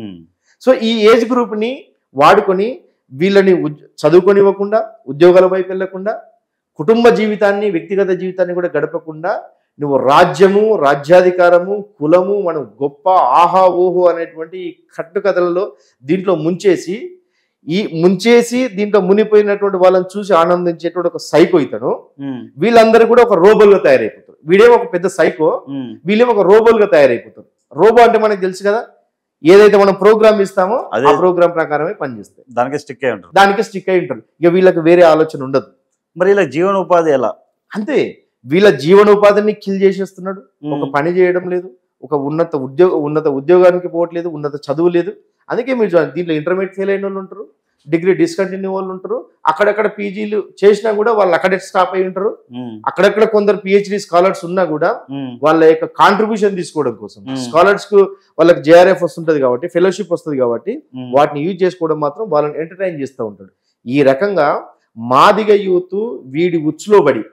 సో ఈ ఏజ్ గ్రూప్ ని వాడుకొని వీళ్ళని చదువుకొనివ్వకుండా, ఉద్యోగాల వైపు వెళ్లకుండా, కుటుంబ జీవితాన్ని, వ్యక్తిగత జీవితాన్ని కూడా గడపకుండా నువ్వు రాజ్యము, రాజ్యాధికారము, కులము, మనం గొప్ప, ఆహా ఓహో అనేటువంటి కట్టుకథలలో దీంట్లో ముంచేసి దీంట్లో మునిపోయినటువంటి వాళ్ళని చూసి ఆనందించేటువంటి ఒక సైకో ఇతను. వీళ్ళందరూ కూడా ఒక రోబోల్ గా తయారైపోతారు. వీడేమో ఒక పెద్ద సైకో, వీళ్ళేమో ఒక రోబోల్ గా తయారైపోతారు. రోబో అంటే మనకు తెలుసు కదా, ఏదైతే మనం ప్రోగ్రామ్ ఇస్తామో ఆ ప్రోగ్రామ్ ప్రకారమే పనిచేస్తాయి, దానికి స్టిక్ అయి ఉంటారు. ఇక వీళ్ళకి వేరే ఆలోచన ఉండదు. మరి ఇలా జీవనోపాధి ఎలా? అంతే, వీళ్ళ జీవనోపాధిని కిల్ చేసేస్తున్నాడు. ఒక పని చేయడం లేదు, ఒక ఉన్నత ఉద్యోగానికి పోవట్లేదు, ఉన్నత చదువు లేదు. అందుకే మీరు చూడండి, దీంట్లో ఇంటర్మీడియట్ ఫెయిల్ అయిన వాళ్ళు ఉంటారు, డిగ్రీ డిస్కంటిన్యూ వాళ్ళు ఉంటారు, అక్కడక్కడ పీజీలు చేసినా కూడా వాళ్ళు అక్కడే స్టాప్ అయి ఉంటారు. అక్కడక్కడ కొందరు పిహెచ్డి స్కాలర్స్ ఉన్నా కూడా వాళ్ళ యొక్క కాంట్రిబ్యూషన్ తీసుకోవడం కోసం, స్కాలర్స్ కు వాళ్ళకి జేఆర్ఎఫ్ వస్తుంటది కాబట్టి, ఫెలోషిప్ వస్తుంది కాబట్టి వాటిని యూజ్ చేసుకోవడం మాత్రం వాళ్ళని ఎంటర్టైన్ చేస్తూ ఉంటాడు. ఈ రకంగా మాదిగ యూత్ వీడి ఉచ్చులో పడి,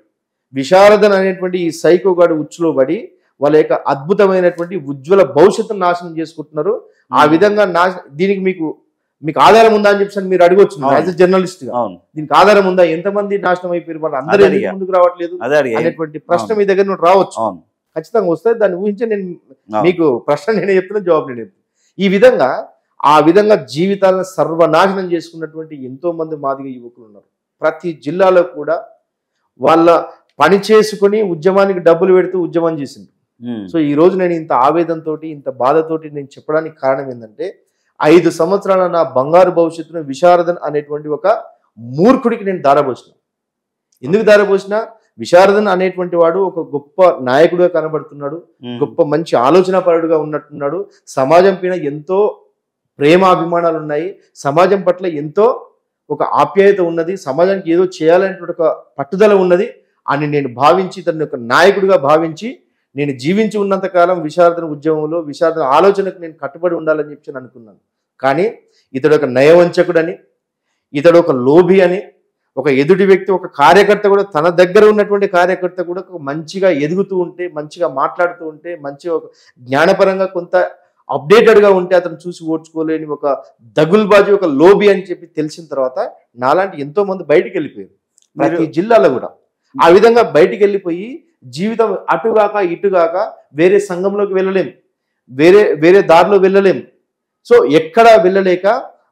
విశారదన్ అనేటువంటి ఈ సైకోగాడు ఉచ్చులో పడి వాళ్ళ యొక్క అద్భుతమైనటువంటి ఉజ్వల భవిష్యత్తును నాశనం చేసుకుంటున్నారు. ఆ విధంగా దీనికి మీకు ఆధారం ఉందా అని చెప్పి మీరు అడగొచ్చు యాజ్ ఎ జర్నలిస్ట్ గా. దీనికి ఆధారం ఉందా, ఎంతమంది నాశనం అయిపోయారు, వాళ్ళు అందరూ ముందుకు రావట్లేదు అనేటువంటి ప్రశ్న మీ దగ్గర రావచ్చు. ఖచ్చితంగా వస్తే దాన్ని ఊహించి నేను మీకు ప్రశ్న నేనే చెప్తున్నా, జవాబు నేనే చెప్తున్నా. ఈ విధంగా ఆ విధంగా జీవితాలను సర్వనాశనం చేసుకున్నటువంటి ఎంతో మంది మాదిగ యువకులు ఉన్నారు. ప్రతి జిల్లాలో కూడా వాళ్ళ పని చేసుకుని ఉద్యమానికి డబ్బులు పెడుతూ ఉద్యమం చేసింది. సో ఈ రోజు నేను ఇంత ఆవేదనతోటి, ఇంత బాధతోటి నేను చెప్పడానికి కారణం ఏంటంటే, 5 సంవత్సరాల నా బంగారు భవిష్యత్తును విశారదన్ అనేటువంటి ఒక మూర్ఖుడికి నేను దారబోసిన. ఎందుకు దారబోసిన? విశారదన్ అనేటువంటి వాడు ఒక గొప్ప నాయకుడుగా కనబడుతున్నాడు, గొప్ప మంచి ఆలోచన పరుడుగా ఉన్నట్టున్నాడు, సమాజం పైన ఎంతో ప్రేమాభిమానాలు ఉన్నాయి, సమాజం పట్ల ఎంతో ఒక ఆప్యాయత ఉన్నది, సమాజానికి ఏదో చేయాలనేటువంటి ఒక పట్టుదల ఉన్నది. అని నేను భావించి ఇతన్ని ఒక నాయకుడిగా భావించి నేను జీవించి ఉన్నంతకాలం విశారదన ఉద్యమంలో విశారదన ఆలోచనకు నేను కట్టుబడి ఉండాలని చెప్పి నేను అనుకున్నాను. కానీ ఇతడు ఒక నయవంచకుడని, ఇతడు ఒక లోభి అని, ఒక ఎదుటి వ్యక్తి, ఒక కార్యకర్త కూడా తన దగ్గర ఉన్నటువంటి కార్యకర్త కూడా మంచిగా ఎదుగుతూ ఉంటే, మంచిగా మాట్లాడుతూ ఉంటే, మంచిగా ఒక జ్ఞానపరంగా కొంత అప్డేటెడ్గా ఉంటే అతను చూసి ఓడ్చుకోలేని ఒక దగుల్బాజీ, ఒక లోబి అని చెప్పి తెలిసిన తర్వాత నాలాంటి ఎంతో మంది బయటికి వెళ్ళిపోయారు ప్రతి జిల్లాలో కూడా. ఆ విధంగా బయటికి వెళ్ళిపోయి జీవితం అటుగాక ఇటుగాక వేరే సంఘంలోకి వెళ్ళలేం, వేరే దారిలో వెళ్ళలేం. సో ఎక్కడా వెళ్ళలేక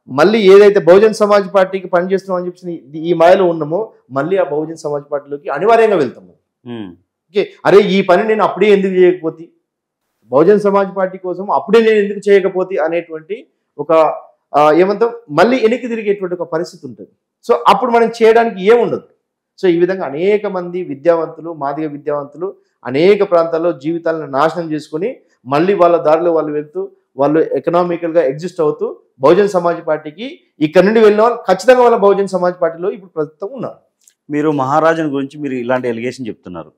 మళ్ళీ ఏదైతే బహుజన్ సమాజ్ పార్టీకి పనిచేస్తున్నాం అని చెప్పి ఈ మాయలో ఉన్నామో మళ్ళీ ఆ బహుజన్ సమాజ్ పార్టీలోకి అనివార్యంగా వెళ్తాము. ఓకే, అరే ఈ పని నేను అప్పుడే ఎందుకు చేయకపోతే, బహుజన్ సమాజ్ పార్టీ కోసం అప్పుడే నేను ఎందుకు చేయకపోతే అనేటువంటి ఒక ఏమంటాం మళ్ళీ వెనక్కి తిరిగేటువంటి ఒక పరిస్థితి ఉంటుంది. సో అప్పుడు మనం చేయడానికి ఏముండదు. సో ఈ విధంగా అనేక మంది విద్యావంతులు, మాదిగ విద్యావంతులు అనేక ప్రాంతాల్లో జీవితాలను నాశనం చేసుకుని మళ్ళీ వాళ్ళ దారిలో వాళ్ళు వెళ్తూ వాళ్ళు ఎకనామికల్గా ఎగ్జిస్ట్ అవుతూ బహుజన్ సమాజ్ పార్టీకి ఇక్కడ నుండి వెళ్ళిన వాళ్ళు ఖచ్చితంగా వాళ్ళ బహుజన్ సమాజ్ పార్టీలో ఇప్పుడు ప్రస్తుతం ఉన్నారు. మీరు మహారాజుని గురించి మీరు ఇలాంటి ఎలిగేషన్ చెప్తున్నారు.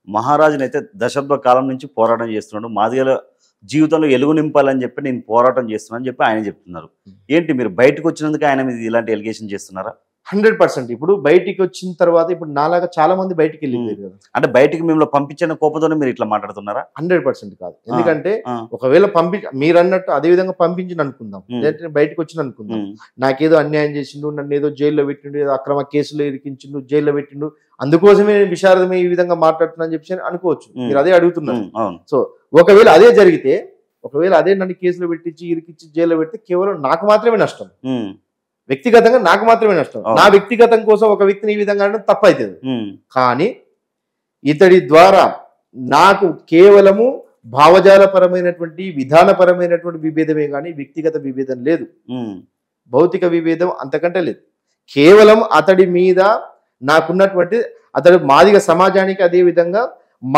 మహారాజుని అయితే దశాబ్ద కాలం నుంచి పోరాటం చేస్తున్నాడు, మాదిగల జీవితంలో ఎలుగు నింపాలని చెప్పి నేను పోరాటం చేస్తున్నాను అని చెప్పి ఆయన చెప్తున్నారు. ఏంటి మీరు బయటకు వచ్చినందుకు ఆయన మీద ఇలాంటి ఎలిగేషన్ చేస్తున్నారా? 100%. ఇప్పుడు బయటికి వచ్చిన తర్వాత ఇప్పుడు నాలాగా చాలా మంది బయటికి వెళ్ళిపోయారు కదా. అంటే బయటికి మిమ్మల్ని పంపించిన కోపంతోనే మీరు ఇట్లా మాట్లాడుతున్నారా? 100% కాదు. ఎందుకంటే ఒకవేళ మీరు అన్నట్టు అదే విధంగా పంపించింది అనుకుందాం, లేదంటే బయటకు వచ్చింది అనుకుందాం, నాకేదో అన్యాయం చేసిండు, నన్ను ఏదో జైల్లో పెట్టిండు, ఏదో అక్రమ కేసులో ఇరికించిండు, జైల్లో పెట్టిండు, అందుకోసమే నేను విశారదమే ఈ విధంగా మాట్లాడుతున్నా అని చెప్పి అనుకోవచ్చు. మీరు అదే అడుగుతున్నారు. సో ఒకవేళ అదే జరిగితే, ఒకవేళ అదే నన్ను కేసులో పెట్టించి ఇరికించి జైల్లో పెడితే కేవలం నాకు మాత్రమే నష్టం, వ్యక్తిగతంగా నాకు మాత్రమే నష్టం. నా వ్యక్తిగతం కోసం ఒక వ్యక్తిని ఈ విధంగా అనడం తప్పైతుంది. కానీ ఇతడి ద్వారా నాకు కేవలము భావజాలపరమైనటువంటి విధానపరమైనటువంటి విభేదమే కానీ వ్యక్తిగత విభేదం లేదు, భౌతిక విభేదం అంతకంటే లేదు. కేవలం అతడి మీద నాకున్నటువంటి అతడు మాదిగ సమాజానికి అదే విధంగా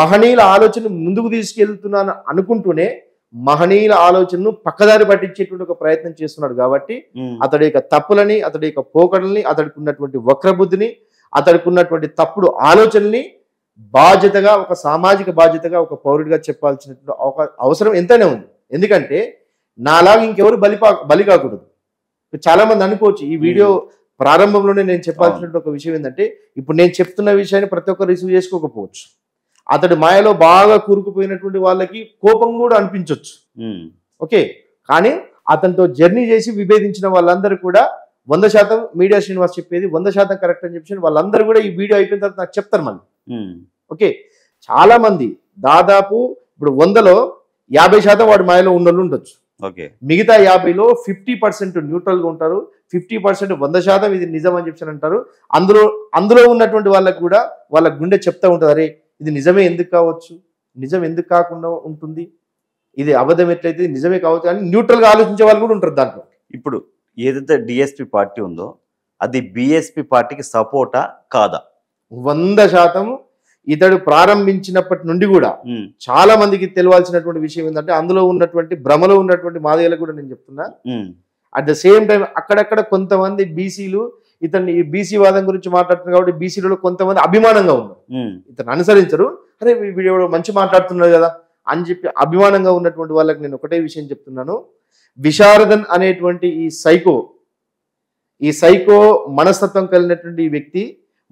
మహనీయుల ఆలోచన ముందుకు తీసుకెళ్తున్నాను అనుకుంటూనే మహనీయుల ఆలోచనను పక్కదారి పట్టించేటువంటి ఒక ప్రయత్నం చేస్తున్నాడు. కాబట్టి అతడి యొక్క తప్పులని, అతడి యొక్క పోకడల్ని, అతడికి ఉన్నటువంటి వక్రబుద్ధిని, అతడికి ఉన్నటువంటి తప్పుడు ఆలోచనల్ని బాధ్యతగా, ఒక సామాజిక బాధ్యతగా, ఒక పౌరుడిగా చెప్పాల్సినటువంటి అవసరం ఎంతైనా ఉంది. ఎందుకంటే నాలాగా ఇంకెవరు బలి కాకూడదు. చాలా మంది అనుకోవచ్చు ఈ వీడియో ప్రారంభంలోనే నేను చెప్పాల్సినటువంటి ఒక విషయం ఏంటంటే, ఇప్పుడు నేను చెప్తున్న విషయాన్ని ప్రతి ఒక్కరు రిసీవ్ చేసుకోకపోవచ్చు. అతడి మాయలో బాగా కూరుకుపోయినటువంటి వాళ్ళకి కోపం కూడా అనిపించవచ్చు. ఓకే, కానీ అతనితో జర్నీ చేసి విభేదించిన వాళ్ళందరూ కూడా 100% మీడియా శ్రీనివాస్ చెప్పేది 100% కరెక్ట్ అని చెప్పి వాళ్ళందరూ కూడా ఈ వీడియో అయిపోయిన తర్వాత నాకు చెప్తారు మళ్ళీ. ఓకే, చాలా మంది దాదాపు ఇప్పుడు 100లో 50% వాడి మాయలో ఉన్నోళ్ళు ఉండొచ్చు. మిగతా 50లో 50% న్యూట్రల్ గా ఉంటారు, 50% 100% ఇది నిజం అని చెప్పి అంటారు. అందులో ఉన్నటువంటి వాళ్ళకి కూడా వాళ్ళ గుండె చెప్తా ఉంటుంది, అరే ఇది నిజమే ఎందుకు కావచ్చు, నిజం ఎందుకు కాకుండా ఉంటుంది, ఇది అబద్ధం ఎట్లయితే నిజమే కావచ్చు అని న్యూట్రల్ గా ఆలోచించే వాళ్ళు కూడా ఉంటారు దాంట్లో. ఇప్పుడు ఏదైతే డిఎస్పి పార్టీ ఉందో అది బిఎస్పి పార్టీకి సపోర్టా కాదా? 100% ఇతడు ప్రారంభించినప్పటి నుండి కూడా చాలా మందికి తెలియాల్సినటువంటి విషయం ఏంటంటే, అందులో ఉన్నటువంటి భ్రమలో ఉన్నటువంటి మాదిగలకు కూడా నేను చెప్తున్నా, అట్ ద సేమ్ టైం అక్కడక్కడ కొంతమంది బీసీలు ఇతన్ని ఈ బీసీ వాదం గురించి మాట్లాడుతున్నారు కాబట్టి బీసీలలో కొంతమంది అభిమానంగా ఉన్నారు, ఇతను అనుసరించరు, అరే వీడియో మంచి మాట్లాడుతున్నారు కదా అని చెప్పి అభిమానంగా ఉన్నటువంటి వాళ్ళకి నేను ఒకటే విషయం చెప్తున్నాను. విశారదన్ అనేటువంటి ఈ సైకో మనస్తత్వం కలిగినటువంటి ఈ వ్యక్తి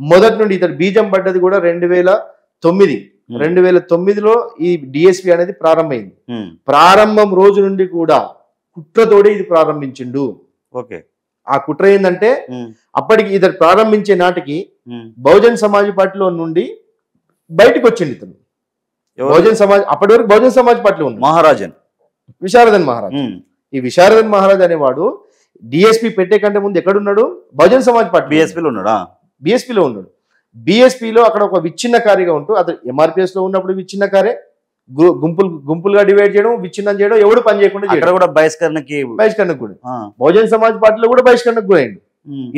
మొదటి నుండి ఇతడు బీజం పడ్డది కూడా 2009లో ఈ డిఎస్పి అనేది ప్రారంభమైంది. ప్రారంభం రోజు నుండి కూడా కుట్రతోడే ఇది ప్రారంభించిండు. ఓకే, ఆ కుట్ర ఏంటంటే అప్పటికి ఇతడు ప్రారంభించే నాటికి బహుజన్ సమాజ్ పార్టీలో నుండి బయటకు వచ్చింది ఇతను. బహుజన్ సమాజ్ అప్పటి వరకు బహుజన్ సమాజ్ పార్టీలో ఉంది విశారదన్ మహారాజ్. ఈ విశారదన్ మహారాజ్ అనేవాడు డిఎస్పి పెట్టే కంటే ముందు ఎక్కడున్నాడు? బహుజన్ సమాజ్ పార్టీ బిఎస్పీలో ఉన్నాడు. బిఎస్పీలో అక్కడ ఒక విచ్ఛిన్నకారిగా ఉంటూ అతను ఎంఆర్పిఎస్ లో ఉన్నప్పుడు విచ్ఛిన్నకారే, గుంపులుగా డివైడ్ చేయడం, విచ్ఛిన్నం చేయడం, ఎవడు పని చేయకుండా కూడా బహిష్కరణకు కూడా బహుజన్ సమాజ్ పార్టీలో కూడా బహిష్కరణకు గురైండు.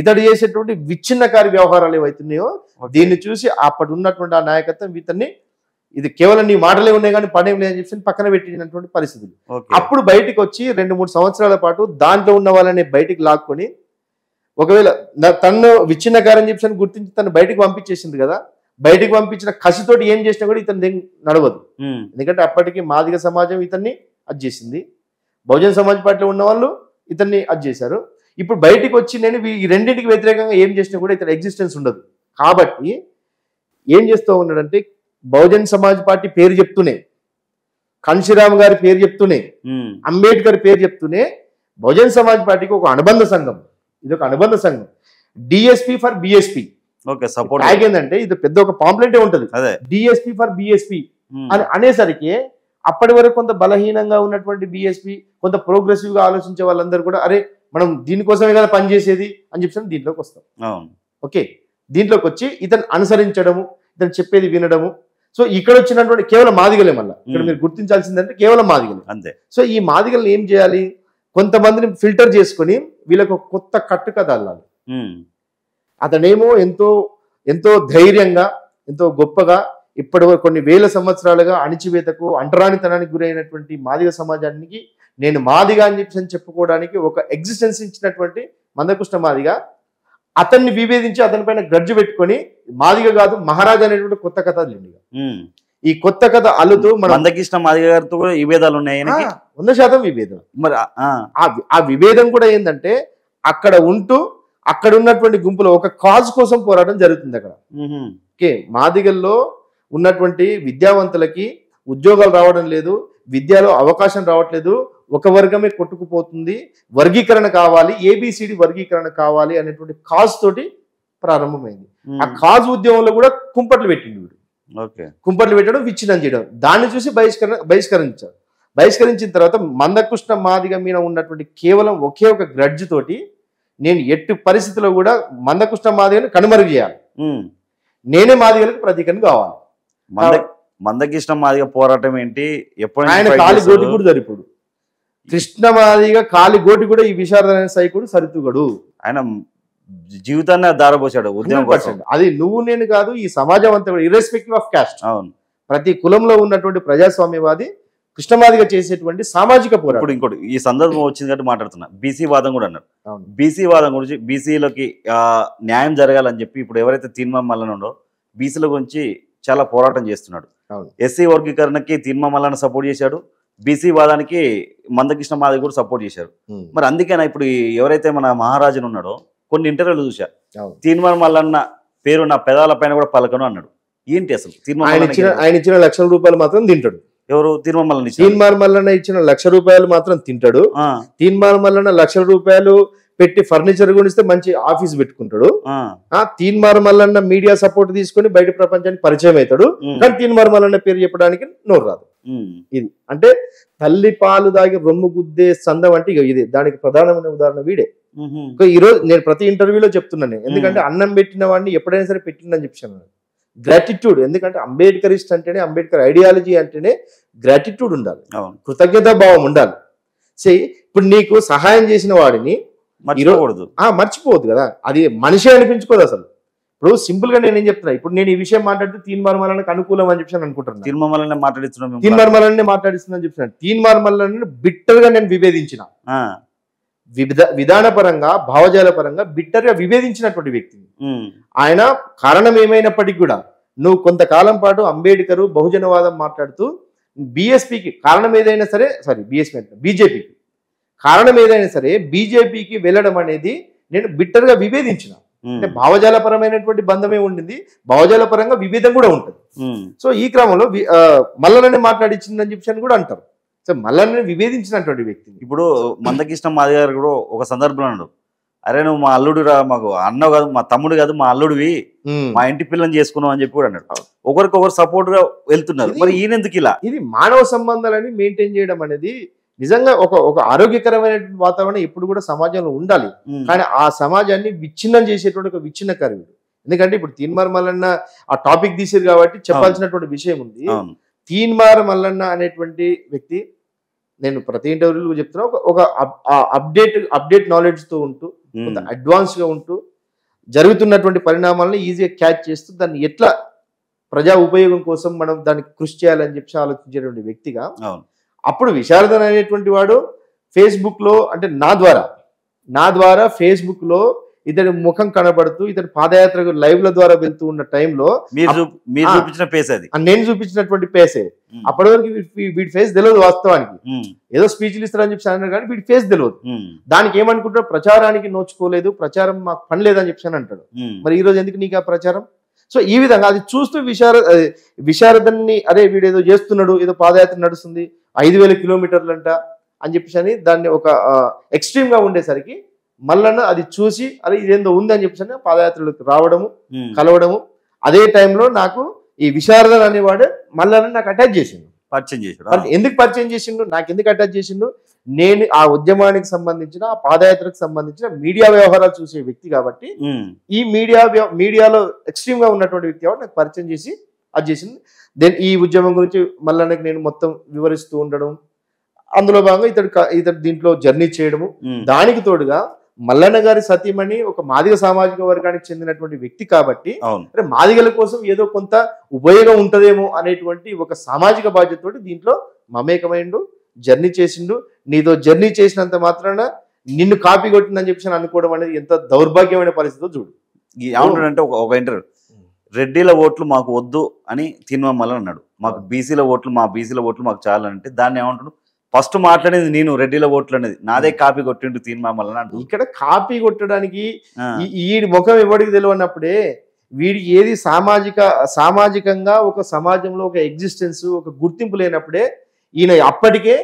ఇతడు చేసేటువంటి విచ్ఛిన్నకారి వ్యవహారాలు ఏవైతున్నాయో దీన్ని చూసి అప్పటి ఉన్నటువంటి ఆ నాయకత్వం ఇతన్ని ఇది కేవలం నీ మాటలే ఉన్నాయి కానీ పనేం లేదని చెప్పి పక్కన పెట్టినటువంటి పరిస్థితులు. అప్పుడు బయటకు వచ్చి 2-3 సంవత్సరాల పాటు దాంట్లో ఉన్న వాళ్ళని బయటికి లాక్కొని, ఒకవేళ తను విచ్ఛిన్నకారని చెప్పి గుర్తించి తను బయటకు పంపించేసింది కదా, బయటికి పంపించిన కసితోటి ఏం చేసినా కూడా ఇతని నడవదు. ఎందుకంటే అప్పటికి మాదిగ సమాజం ఇతన్ని అది చేసింది, బహుజన సమాజ్ పార్టీలో ఉన్న వాళ్ళు ఇతన్ని అది చేశారు. ఇప్పుడు బయటికి వచ్చి నేను ఈ రెండింటికి వ్యతిరేకంగా ఏం చేసినా కూడా ఇతని ఎగ్జిస్టెన్స్ ఉండదు. కాబట్టి ఏం చేస్తూ ఉన్నాడంటే బహుజన్ సమాజ్ పార్టీ పేరు చెప్తూనే, కాన్షీరామ్ గారి పేరు చెప్తూనే, అంబేద్కర్ పేరు చెప్తూనే బహుజన్ సమాజ్ పార్టీకి ఒక అనుబంధ సంఘం, ఇది ఒక అనుబంధ సంఘం, డిఎస్పీ ఫర్ బిఎస్పీ. ఏంటంటే ఇది పెద్ద ఒక పాంప్లెంటే ఉంటది, డిఎస్పీ ఫర్ బిఎస్పీ అని అనేసరికి అప్పటి వరకు కొంత బలహీనంగా ఉన్నటువంటి బిఎస్పీ, కొంత ప్రోగ్రెసివ్ గా ఆలోచించే వాళ్ళందరూ కూడా అరే మనం దీనికోసమే కదా పనిచేసేది అని చెప్పి దీంట్లోకి వస్తాం. ఓకే, దీంట్లోకి వచ్చి ఇతను అనుసరించడము, ఇతను చెప్పేది వినడము. సో ఇక్కడ వచ్చినటువంటి కేవలం మాదిగలే, మళ్ళీ ఇక్కడ మీరు గుర్తించాల్సిందంటే కేవలం మాదిగలే అంతే. సో ఈ మాదిగల్ని ఏం చేయాలి, కొంతమందిని ఫిల్టర్ చేసుకొని వీళ్ళకు కొత్త కట్టు కథ అల్లాలి. అతనేమో ఎంతో ఎంతో ధైర్యంగా, ఎంతో గొప్పగా ఇప్పటి వరకు కొన్ని వేల సంవత్సరాలుగా అణిచివేతకు, అంటరానితనానికి గురైనటువంటి మాదిగ సమాజానికి నేను మాదిగా అని చెప్పి చెప్పుకోవడానికి ఒక ఎగ్జిస్టెన్స్ ఇచ్చినటువంటి మందకృష్ణ మాదిగ అతన్ని విభేదించి అతని పైన గ్రడ్జ్ పెట్టుకొని మాదిగ కాదు మహారాజా అనేటువంటి కొత్త కథ అల్లింది. ఈ కొత్త కథ అల్లుతూ మన మందకృష్ణ మాదిగ గారితో కూడా విభేదాలు ఉన్నాయి, 100% విభేదం. మరి ఆ విభేదం కూడా ఏంటంటే అక్కడ ఉంటూ అక్కడ ఉన్నటువంటి గుంపులో ఒక కాజ్ కోసం పోరాటం జరుగుతుంది అక్కడ. ఓకే, మాదిగల్లో ఉన్నటువంటి విద్యావంతులకి ఉద్యోగాలు రావడం లేదు, విద్యలో అవకాశం రావట్లేదు, ఒక వర్గమే కొట్టుకుపోతుంది, వర్గీకరణ కావాలి, ఏబిసిడి వర్గీకరణ కావాలి అనేటువంటి కాజ్ తోటి ప్రారంభమైంది. ఆ కాజ్ ఉద్యమంలో కూడా కుంపట్లు పెట్టింది వీడు. కుంపట్లు పెట్టడం, విచ్ఛిన్నం చేయడం, దాన్ని చూసి బహిష్కరించారు. బహిష్కరించిన తర్వాత మందకృష్ణ మాదిగ మీద ఉన్నటువంటి కేవలం ఒకే ఒక గ్రడ్జ్ తోటి నేను ఎట్టి పరిస్థితిలో కూడా మందకృష్ణ మాదిగని కనుమరుగు చేయాలి, నేనే మాదిగలకు ప్రతీకని కావాలి. మందకృష్ణ మాదిగ పోరాటం ఏంటి, ఎప్పుడు ఆయన కాలి గోటి కూడా సరిపోడు, కృష్ణ మాదిగ కాలి గోటి కూడా ఈ విశారదైన సైకుడు సరితూగడు. ఆయన జీవితాన్ని దారపోసాడు ఉద్యమం కోసం. అది నువ్వు నేను కాదు, ఈ సమాజం అంతా కూడా ఇర్రెస్పెక్టివ్ ఆఫ్ క్యాస్ట్. అవును, ప్రతి కులంలో ఉన్నటువంటి ప్రజాస్వామ్యవాది కృష్ణమాదిగా చేసేటువంటి సామాజిక పోరాటం. ఇప్పుడు ఇంకోటి ఈ సందర్భం వచ్చింది కాబట్టి మాట్లాడుతున్నా, బీసీ వాదం కూడా అన్నారు. బీసీ వాదం గురించి, బీసీలకి న్యాయం జరగాలని చెప్పి ఇప్పుడు ఎవరైతే తీర్మానం మల్లనుండో బీసీల గురించి చాలా పోరాటం చేస్తున్నాడు. ఎస్సీ వర్గీకరణకి తీర్మానం మల్లన్న సపోర్ట్ చేశాడు, బీసీ వాదానికి మందకృష్ణ మాదిగ కూడా సపోర్ట్ చేశారు. మరి అందుకేనా ఇప్పుడు ఎవరైతే మన మహారాజును ఉన్నాడో కొన్ని ఇంటర్వ్యూలు చూసా, తీర్మానం మల్లన్న పేరు నా పెదాల పైన కూడా పలకను అన్నాడు. ఏంటి అసలు ఆయన ఇచ్చిన ₹1,00,000 మాత్రం తింటాడు. ఎవరు తీర్మానం మల్లన్న? తీర్మానం మల్లన్న ఇచ్చిన ₹1,00,000 మాత్రం తింటాడు. తీర్మానం మల్లన్న ₹1,00,000 పెట్టి ఫర్నిచర్ కొనిస్తే మంచి ఆఫీస్ పెట్టుకుంటాడు. తీన్మార్ మల్లన్న మీడియా సపోర్ట్ తీసుకొని బయట ప్రపంచానికి పరిచయం అవుతాడు. కానీ తీన్మార్ మల్లన్న పేరు చెప్పడానికి నోరు రాదు. ఇది అంటే తల్లి పాలు దాగి రొమ్ము గుద్దే సందం అంటే ఇదే, దానికి ప్రధానమైన ఉదాహరణ వీడే. ఈ రోజు నేను ప్రతి ఇంటర్వ్యూలో చెప్తున్నాను, ఎందుకంటే అన్నం పెట్టిన వాడిని ఎప్పుడైనా సరే పెట్టిందని చెప్పాను. గ్రాటిట్యూడ్, ఎందుకంటే అంబేద్కరిస్ట్ అంటేనే, అంబేద్కర్ ఐడియాలజీ అంటేనే గ్రాటిట్యూడ్ ఉండాలి, కృతజ్ఞతా భావం ఉండాలి. ఇప్పుడు నీకు సహాయం చేసిన వాడిని మర్చిపోవద్దు కదా, అది మనిషి అనిపించుకోదు అసలు. ఇప్పుడు సింపుల్ గా నేను ఏం చెప్తున్నా, ఇప్పుడు నేను ఈ విషయం మాట్లాడితే తీన్మార్ మల్లన్నకి అనుకూలం అని చెప్పి అనుకుంటున్నాను. తీన్మార్ మల్లన్నే మాట్లాడిస్తున్నాను చెప్తున్నాను. తీన్మార్ మల్లన్న బిట్టర్ గా నేను విభేదించిన, విధానపరంగా భావజాల పరంగా బిట్టర్ గా విభేదించినటువంటి వ్యక్తిని. ఆయన కారణం ఏమైనప్పటికీ కూడా నువ్వు కొంతకాలం పాటు అంబేద్కర్ బహుజనవాదం మాట్లాడుతూ బిఎస్పీకి కారణం ఏదైనా సరే, బీజేపీకి కారణం ఏదైనా సరే బీజేపీకి వెళ్ళడం అనేది నేను బిట్టర్ గా విభేదించిన. అంటే భావజాల పరమైనటువంటి బంధమే ఉండింది, భావజాల పరంగా విభేదం కూడా ఉంటుంది. సో ఈ క్రమంలో మల్లన్నని మాట్లాడించిందని చెప్పి కూడా అంటారు. సో మల్లన్నని విభేదించినటువంటి వ్యక్తి. ఇప్పుడు మందకృష్ణ మాదిగ గారు కూడా ఒక సందర్భంలో అన్నాడు, అరే నువ్వు మా అల్లుడు రా, మాకు అన్న కాదు, మా తమ్ముడు కాదు, మా అల్లుడివి, మా ఇంటి పిల్లని చేసుకున్నావు అని చెప్పి కూడా అన్నాడు. ఒకరికొకరు సపోర్ట్ గా వెళ్తున్నారు. మరి ఈయనెందుకు ఇలా? ఇది మానవ సంబంధాలని మెయింటైన్ చేయడం అనేది నిజంగా ఒక ఆరోగ్యకరమైన వాతావరణం ఎప్పుడు కూడా సమాజంలో ఉండాలి. కానీ ఆ సమాజాన్ని విచ్ఛిన్నం చేసేటువంటి ఒక విచ్ఛిన్నకారుడు. ఎందుకంటే ఇప్పుడు తీన్మార్ మల్లన్న ఆ టాపిక్ తీసారు కాబట్టి చెప్పాల్సినటువంటి విషయం ఉంది. తీన్మార్ మల్లన్న అనేటువంటి వ్యక్తి, నేను ప్రతి ఇంటర్వ్యూలో చెప్తున్నా, ఒక అప్డేట్ నాలెడ్జ్ తో ఉంటూ, కొంత అడ్వాన్స్ గా ఉంటూ, జరుగుతున్నటువంటి పరిణామాలను ఈజీగా క్యాచ్ చేస్తూ దాన్ని ఎట్లా ప్రజా ఉపయోగం కోసం మనం దానికి కృషి చేయాలని చెప్పి ఆలోచించేటువంటి వ్యక్తిగా, అప్పుడు విశారదన్ అనేటువంటి వాడు ఫేస్బుక్ లో, అంటే నా ద్వారా ఫేస్బుక్ లో ఇతని ముఖం కనబడుతూ ఇతని పాదయాత్రకు లైవ్ల ద్వారా వెళ్తూ ఉన్న టైంలో మీరు చూపించిన ఫేస్ అది నేను చూపించినటువంటి ఫేసే. అప్పటి వరకు వీడి ఫేస్ తెలియదు వాస్తవానికి, ఏదో స్పీచ్లు ఇస్తారని చెప్పి అన్నారు కానీ వీడి ఫేస్ తెలియదు. దానికి ఏమనుకుంటారు, ప్రచారానికి నోచుకోలేదు, ప్రచారం మాకు పని లేదని చెప్పి అంటాడు. మరి ఈ రోజు ఎందుకు నీకు ఆ ప్రచారం? సో ఈ విధంగా అది చూస్తూ విశారదన్ని అరే వీడేదో చేస్తున్నాడు, ఏదో పాదయాత్ర నడుస్తుంది 5,000 కిలోమీటర్లంట అని చెప్పేసి దాన్ని ఒక ఎక్స్ట్రీమ్ గా ఉండేసరికి మల్లన్న అది చూసి అరే ఇదేందో ఉంది అని చెప్పేసి పాదయాత్రలకు రావడము, కలవడము. అదే టైంలో నాకు ఈ విశారదన్ అనేవాడు మల్లన్న నాకు అటాచ్ చేసిండు, పరిచయం చేసిండు. ఎందుకు పరిచయం చేసిండు, నాకు ఎందుకు అటాచ్ చేసిండు, నేను ఆ ఉద్యమానికి సంబంధించిన ఆ పాదయాత్రకు సంబంధించిన మీడియా వ్యవహారాలు చూసే వ్యక్తి కాబట్టి ఈ మీడియాలో ఎక్స్ట్రీమ్ గా ఉన్నటువంటి వ్యక్తి కాబట్టి నాకు పరిచయం చేసి అది చేసింది. దెన్ ఈ ఉద్యమం గురించి మల్లన్నకి నేను మొత్తం వివరిస్తూ ఉండడం, అందులో భాగంగా ఇతడు దీంట్లో జర్నీ చేయడము. దానికి తోడుగా మల్లన్న గారి సతీమణి ఒక మాదిగ సామాజిక వర్గానికి చెందినటువంటి వ్యక్తి కాబట్టి మాదిగల కోసం ఏదో కొంత ఉపయోగం ఉంటదేమో అనేటువంటి ఒక సామాజిక బాధ్యతతోటి దీంట్లో మమేకమైండు, జర్నీ చేసిండు. నీతో జర్నీ చేసినంత మాత్రాన నిన్ను కాపీ కొట్టిందని చెప్పి అనుకోవడం అనేది ఎంత దౌర్భాగ్యమైన పరిస్థితితో చూడు. ఏమంటాడంటే ఒక ఇంటర్వ్యూ, రెడ్డిల ఓట్లు మాకు వద్దు అని తీర్మానం అన్నాడు, మాకు బీసీల ఓట్లు మాకు చాలంటే దాన్ని ఏమంటాడు, ఫస్ట్ మాట్లాడేది నేను రెడ్డిల ఓట్లు అనేది నాదే కాపీ కొట్టిండు తీర్మానం అంటాడు. ఇక్కడ కాపీ కొట్టడానికి వీడి ముఖం ఎవరికి తెలియనప్పుడే వీడికి ఏది సామాజికంగా ఒక సమాజంలో ఒక ఎగ్జిస్టెన్స్ ఒక గుర్తింపు లేనప్పుడే ఈయన అప్పటికే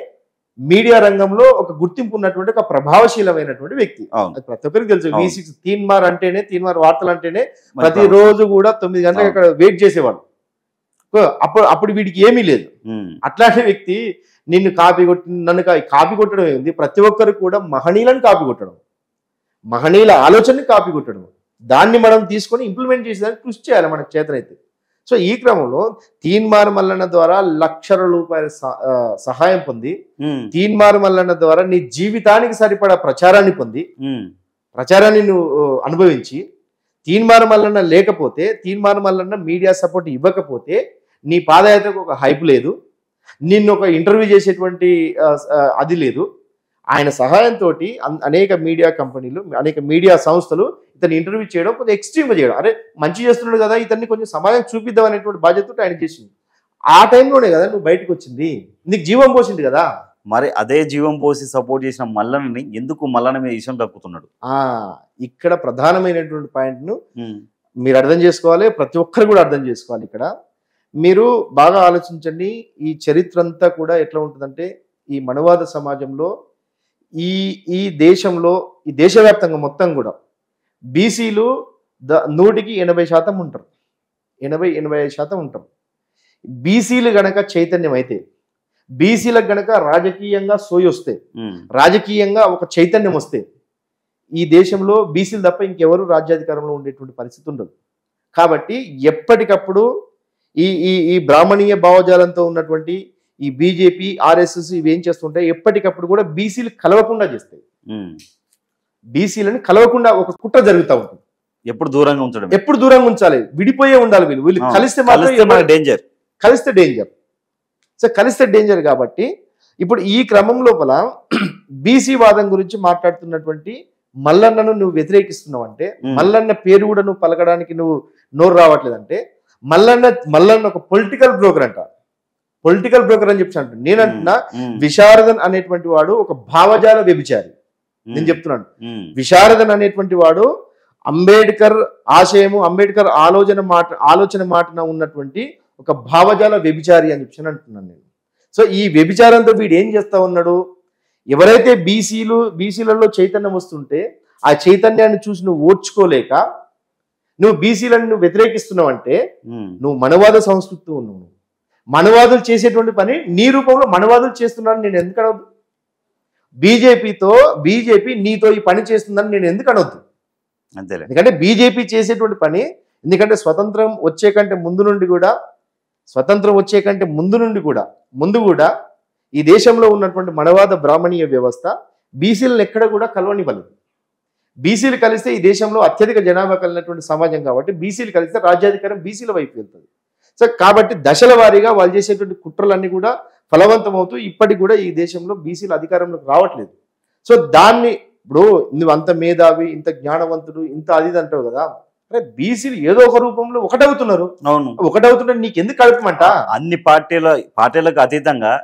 మీడియా రంగంలో ఒక గుర్తింపు ఉన్నటువంటి ఒక ప్రభావశీలమైనటువంటి వ్యక్తి. ప్రతి ఒక్కరికి తెలుసు. V6 తీన్మార్ వార్తలు అంటేనే ప్రతిరోజు కూడా 9 గంటలకు అక్కడ వెయిట్ చేసేవాడు. అప్పుడు వీడికి ఏమీ లేదు. అట్లాంటి వ్యక్తి నిన్ను కాపీ కొట్టి నన్ను కాపీ కొట్టడం ఏంది, ప్రతి ఒక్కరు కూడా మహనీయులను కాపీ కొట్టడం, మహనీయుల ఆలోచనని కాపీ కొట్టడం, దాన్ని మనం తీసుకొని ఇంప్లిమెంట్ చేసేదానికి కృషి చేయాలి మనకు చేతనైతే. సో ఈ క్రమంలో తీన్మార్ మల్లన్న ద్వారా లక్షల రూపాయల సహాయం పొంది, తీన్మార్ మల్లన్న ద్వారా నీ జీవితానికి సరిపడా ప్రచారాన్ని పొంది, ప్రచారాన్ని నువ్వు అనుభవించి, తీన్మార్ మల్లన్న లేకపోతే, తీన్మార్ మల్లన్న మీడియా సపోర్ట్ ఇవ్వకపోతే నీ పాదయాత్రకు ఒక హైప్ లేదు, నిన్ను ఒక ఇంటర్వ్యూ చేసేటువంటి అది లేదు. ఆయన సహాయంతో అనేక మీడియా కంపెనీలు, అనేక మీడియా సంస్థలు ఇతన్ని ఇంటర్వ్యూ చేయడం కొంచెం ఎక్స్ట్రీమ్గా చేయడం, అరే మంచి చేస్తున్నాడు కదా ఇతన్ని కొంచెం సమాజం చూపిద్దాం అనేటువంటి బాధ్యత ఆయన చేసింది. ఆ టైంలోనే కదా నువ్వు బయటకు వచ్చింది, నీకు జీవం పోసింది కదా. మరి అదే జీవం పోసి సపోర్ట్ చేసిన మల్లన్నని ఎందుకు మల్లన్న మీద ఇష్టం తప్పుతున్నాడు? ఇక్కడ ప్రధానమైనటువంటి పాయింట్ను మీరు అర్థం చేసుకోవాలి, ప్రతి ఒక్కరు కూడా అర్థం చేసుకోవాలి. ఇక్కడ మీరు బాగా ఆలోచించండి. ఈ చరిత్ర అంతా కూడా ఎట్లా ఉంటుందంటే, ఈ మనువాద సమాజంలో ఈ దేశంలో ఈ దేశవ్యాప్తంగా మొత్తం కూడా బీసీలు 100కి 80% ఉంటారు, 80-85% ఉంటారు. బీసీలు గనక చైతన్యం అయితే, బీసీలకు గనక రాజకీయంగా సోయి వస్తే, రాజకీయంగా ఒక చైతన్యం వస్తే ఈ దేశంలో బీసీలు తప్ప ఇంకెవరు రాజ్యాధికారంలో ఉండేటువంటి పరిస్థితి ఉండదు. కాబట్టి ఎప్పటికప్పుడు ఈ బ్రాహ్మణీయ భావజాలంతో ఉన్నటువంటి ఈ బీజేపీ, ఆర్ఎస్ఎస్ ఇవి ఏం చేస్తుంటాయి, ఎప్పటికప్పుడు కూడా బీసీలు కలవకుండా చేస్తాయి. బీసీలను కలవకుండా ఒక కుట్ర జరుగుతూ ఉంటుంది. ఎప్పుడు దూరంగా ఉంచడం, ఎప్పుడు దూరంగా ఉంచాలి, విడిపోయే ఉండాలి. వీళ్ళు కలిస్తే మాత్రం డేంజర్, కలిస్తే డేంజర్. సో కలిస్తే డేంజర్ కాబట్టి ఇప్పుడు ఈ క్రమం లోపల బీసీ వాదం గురించి మాట్లాడుతున్నటువంటి మల్లన్నను నువ్వు వ్యతిరేకిస్తున్నావు అంటే, మల్లన్న పేరు కూడా నువ్వు పలకడానికి నువ్వు నోరు రావట్లేదంటే, మల్లన్న ఒక పొలిటికల్ బ్రోకర్ అంట. పొలిటికల్ బ్రోకర్ అని చెప్పి అంటున్నాను. నేనంటున్నా విశారదన్ అనేటువంటి వాడు ఒక భావజాల వ్యభిచారి. నేను చెప్తున్నాను, విశారదన్ అనేటువంటి వాడు అంబేద్కర్ ఆశయము, అంబేద్కర్ ఆలోచన మాటన ఉన్నటువంటి ఒక భావజాల వ్యభిచారి అని చెప్పి అంటున్నాను నేను. సో ఈ వ్యభిచారంతో వీడు ఏం చేస్తా ఉన్నాడు, ఎవరైతే బీసీలలో చైతన్యం వస్తుంటే ఆ చైతన్యాన్ని చూసి నువ్వు ఓర్చుకోలేక నువ్వు బీసీలను నువ్వు వ్యతిరేకిస్తున్నావు అంటే నువ్వు మనవాద సంస్కృతి ఉన్నావు. మనవాదులు చేసేటువంటి పని నీ రూపంలో మనవాదులు చేస్తున్నాను నేను ఎందుకు అనవద్దు? బీజేపీ నీతో ఈ పని చేస్తుందని నేను ఎందుకు అనవద్దు? అంతేలే. ఎందుకంటే బీజేపీ చేసేటువంటి పని, ఎందుకంటే స్వతంత్రం వచ్చే కంటే ముందు కూడా ఈ దేశంలో ఉన్నటువంటి మనవాద బ్రాహ్మణీయ వ్యవస్థ బీసీలను ఎక్కడ కూడా కలవనివ్వలేదు. బీసీలు కలిస్తే ఈ దేశంలో అత్యధిక జనాభా కలిగినటువంటి సమాజం కాబట్టి బీసీలు కలిస్తే రాజ్యాధికారం బీసీల వైపు వెళ్తుంది. సో కాబట్టి దశల వారీగా వాళ్ళు చేసేటువంటి కుట్రలన్నీ కూడా ఫలవంతమవుతూ ఇప్పటికి కూడా ఈ దేశంలో బీసీలు అధికారంలోకి రావట్లేదు. సో ఇప్పుడు నువ్వు అంత మేధావి, ఇంత జ్ఞానవంతుడు, ఇంత అది అంటావు కదా, అరే బీసీలు ఏదో ఒక రూపంలో ఒకటవుతున్నారు. అవును, ఒకటవుతుంటే నీకు ఎందుకు కలుపుమంట? అన్ని పార్టీలకు అతీతంగా